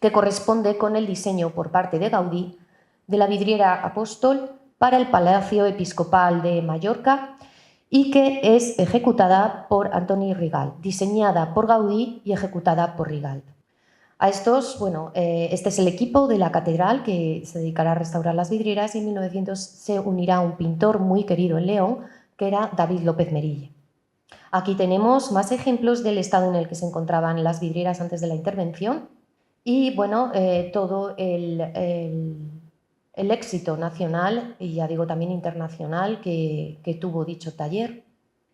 que corresponde con el diseño por parte de Gaudí de la vidriera Apóstol para el Palacio Episcopal de Mallorca y que es ejecutada por Antoni Rigal, diseñada por Gaudí y ejecutada por Rigal. A estos, bueno, este es el equipo de la catedral que se dedicará a restaurar las vidrieras y en 1900 se unirá un pintor muy querido en León, que era David López Merille. Aquí tenemos más ejemplos del estado en el que se encontraban las vidrieras antes de la intervención y, bueno, todo el éxito nacional y, ya digo, también internacional que tuvo dicho taller.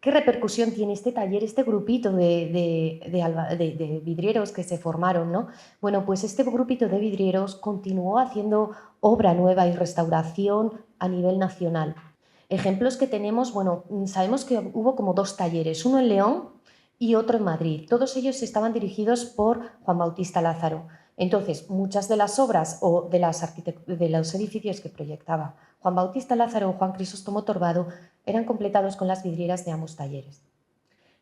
¿Qué repercusión tiene este taller, este grupito de vidrieros que se formaron, ¿no? Bueno, pues este grupito de vidrieros continuó haciendo obra nueva y restauración a nivel nacional. Ejemplos que tenemos, bueno, sabemos que hubo como 2 talleres, uno en León y otro en Madrid. Todos ellos estaban dirigidos por Juan Bautista Lázaro. Entonces, muchas de las obras o de los edificios que proyectaba Juan Bautista Lázaro o Juan Crisóstomo Torbado eran completados con las vidrieras de ambos talleres.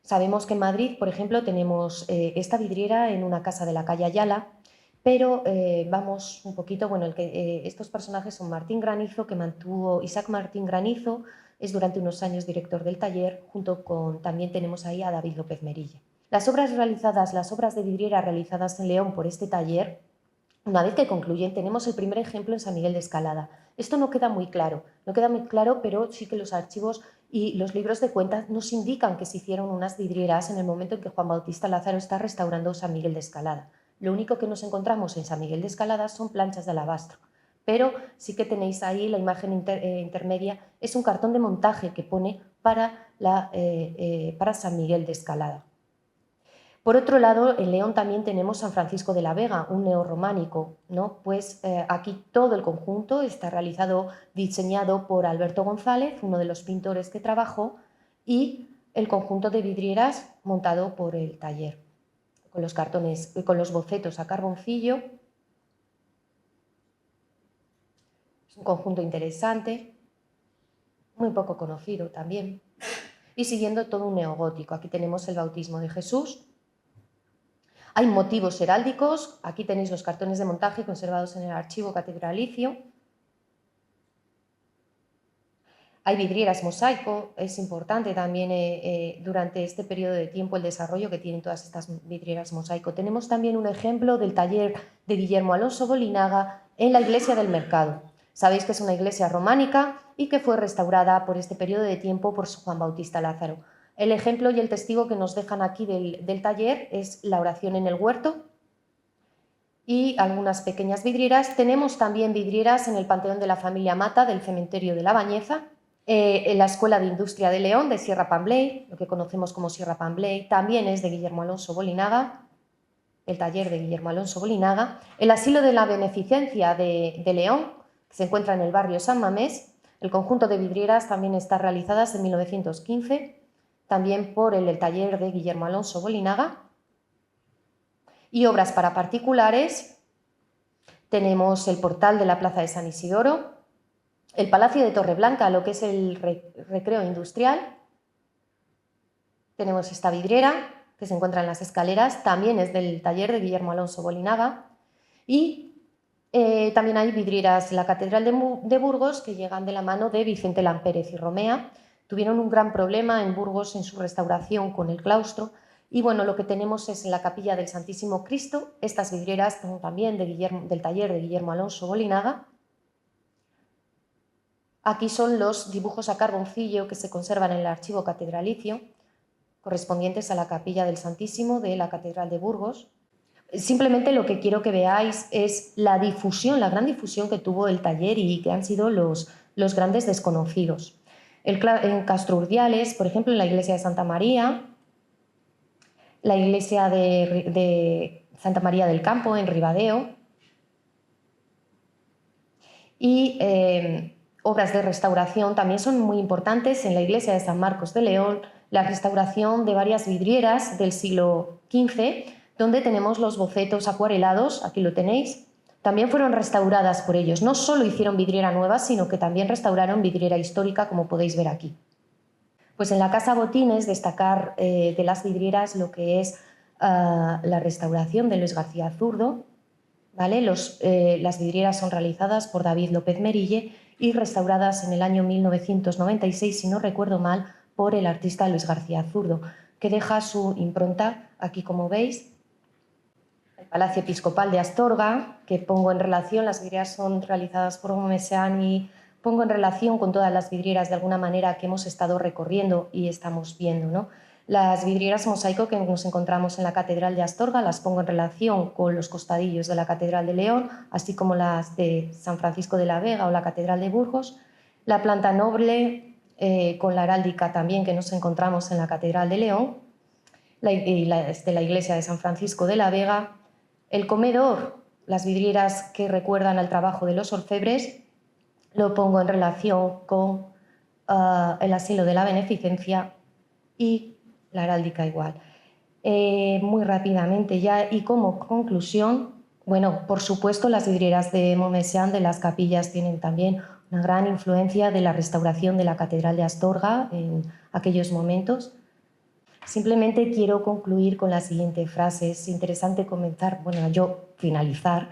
Sabemos que en Madrid, por ejemplo, tenemos esta vidriera en una casa de la calle Ayala, pero vamos un poquito, bueno, estos personajes son Martín Granizo, que mantuvo Isaac Martín Granizo, es durante unos años director del taller, junto con, también tenemos ahí a David López Merille. Las obras de vidriera realizadas en León por este taller, una vez que concluyen, tenemos el primer ejemplo en San Miguel de Escalada. Esto no queda muy claro, pero sí que los archivos y los libros de cuentas nos indican que se hicieron unas vidrieras en el momento en que Juan Bautista Lázaro está restaurando San Miguel de Escalada. Lo único que nos encontramos en San Miguel de Escalada son planchas de alabastro, pero sí que tenéis ahí la imagen intermedia, es un cartón de montaje que pone para San Miguel de Escalada. Por otro lado, en León también tenemos San Francisco de la Vega, un neorrománico, ¿no? Pues aquí todo el conjunto está diseñado por Alberto González, uno de los pintores que trabajó, y el conjunto de vidrieras montado por el taller, con los cartones, con los bocetos a carboncillo. Es un conjunto interesante, muy poco conocido también, y siguiendo todo un neogótico. Aquí tenemos el bautismo de Jesús. Hay motivos heráldicos, aquí tenéis los cartones de montaje conservados en el archivo catedralicio. Hay vidrieras mosaico, es importante también durante este periodo de tiempo el desarrollo que tienen todas estas vidrieras mosaico. Tenemos también un ejemplo del taller de Guillermo Alonso Bolinaga en la iglesia del Mercado. Sabéis que es una iglesia románica y que fue restaurada por este periodo de tiempo por Juan Bautista Lázaro. El ejemplo y el testigo que nos dejan aquí del taller es la oración en el huerto y algunas pequeñas vidrieras. Tenemos también vidrieras en el Panteón de la Familia Mata del cementerio de La Bañeza, en la Escuela de Industria de León de Sierra Pambley, lo que conocemos como Sierra Pambley, también es de Guillermo Alonso Bolinaga, el taller de Guillermo Alonso Bolinaga. El Asilo de la Beneficencia de León, que se encuentra en el barrio San Mamés. El conjunto de vidrieras también está realizadas en 1915, también por el taller de Guillermo Alonso Bolinaga. Y obras para particulares, tenemos el portal de la Plaza de San Isidoro, el Palacio de Torreblanca, lo que es el recreo industrial. Tenemos esta vidriera que se encuentra en las escaleras, también es del taller de Guillermo Alonso Bolinaga. Y también hay vidrieras en la Catedral de Burgos que llegan de la mano de Vicente Lampérez y Romea. Tuvieron un gran problema en Burgos en su restauración con el claustro. Y bueno, lo que tenemos es en la capilla del Santísimo Cristo, estas vidrieras son también del taller de Guillermo Alonso Bolinaga. Aquí son los dibujos a carboncillo que se conservan en el archivo catedralicio, correspondientes a la capilla del Santísimo de la Catedral de Burgos. Simplemente lo que quiero que veáis es la difusión, la gran difusión que tuvo el taller y que han sido los grandes desconocidos. En Castro Urdiales, por ejemplo, en la iglesia de Santa María, la iglesia de Santa María del Campo, en Ribadeo, y obras de restauración también son muy importantes en la iglesia de San Marcos de León, la restauración de varias vidrieras del siglo XV, donde tenemos los bocetos acuarelados, aquí lo tenéis, también fueron restauradas por ellos. No solo hicieron vidriera nueva, sino que también restauraron vidriera histórica, como podéis ver aquí. Pues en la Casa Botines destacar de las vidrieras lo que es la restauración de Luis García Zurdo, ¿vale? Las vidrieras son realizadas por David López Merille y restauradas en el año 1996, si no recuerdo mal, por el artista Luis García Zurdo, que deja su impronta aquí, como veis. El Palacio Episcopal de Astorga, que pongo en relación, las vidrieras son realizadas por Momesean y pongo en relación con todas las vidrieras de alguna manera que hemos estado recorriendo y estamos viendo, ¿no? Las vidrieras mosaico que nos encontramos en la Catedral de Astorga las pongo en relación con los costadillos de la Catedral de León, así como las de San Francisco de la Vega o la Catedral de Burgos. La planta noble con la heráldica también que nos encontramos en la Catedral de León, de la iglesia de San Francisco de la Vega. El comedor, las vidrieras que recuerdan al trabajo de los orfebres, lo pongo en relación con el Asilo de la Beneficencia y la heráldica igual. Muy rápidamente ya, y como conclusión, bueno, por supuesto las vidrieras de Montmesián de las capillas tienen también una gran influencia de la restauración de la Catedral de Astorga en aquellos momentos. Simplemente quiero concluir con la siguiente frase. Es interesante comenzar, bueno, yo finalizar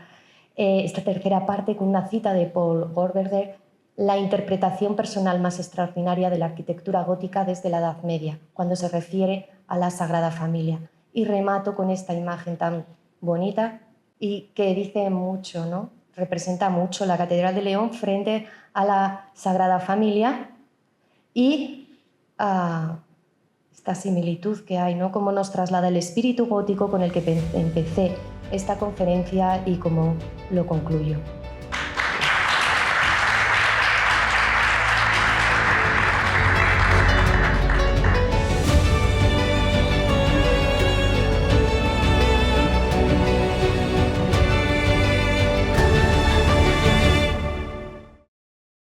esta tercera parte con una cita de Paul Gorberder: la interpretación personal más extraordinaria de la arquitectura gótica desde la Edad Media, cuando se refiere a la Sagrada Familia. Y remato con esta imagen tan bonita y que dice mucho, ¿no? Representa mucho la Catedral de León frente a la Sagrada Familia y a esta similitud que hay, ¿no? Cómo nos traslada el espíritu gótico con el que empecé esta conferencia y cómo lo concluyo.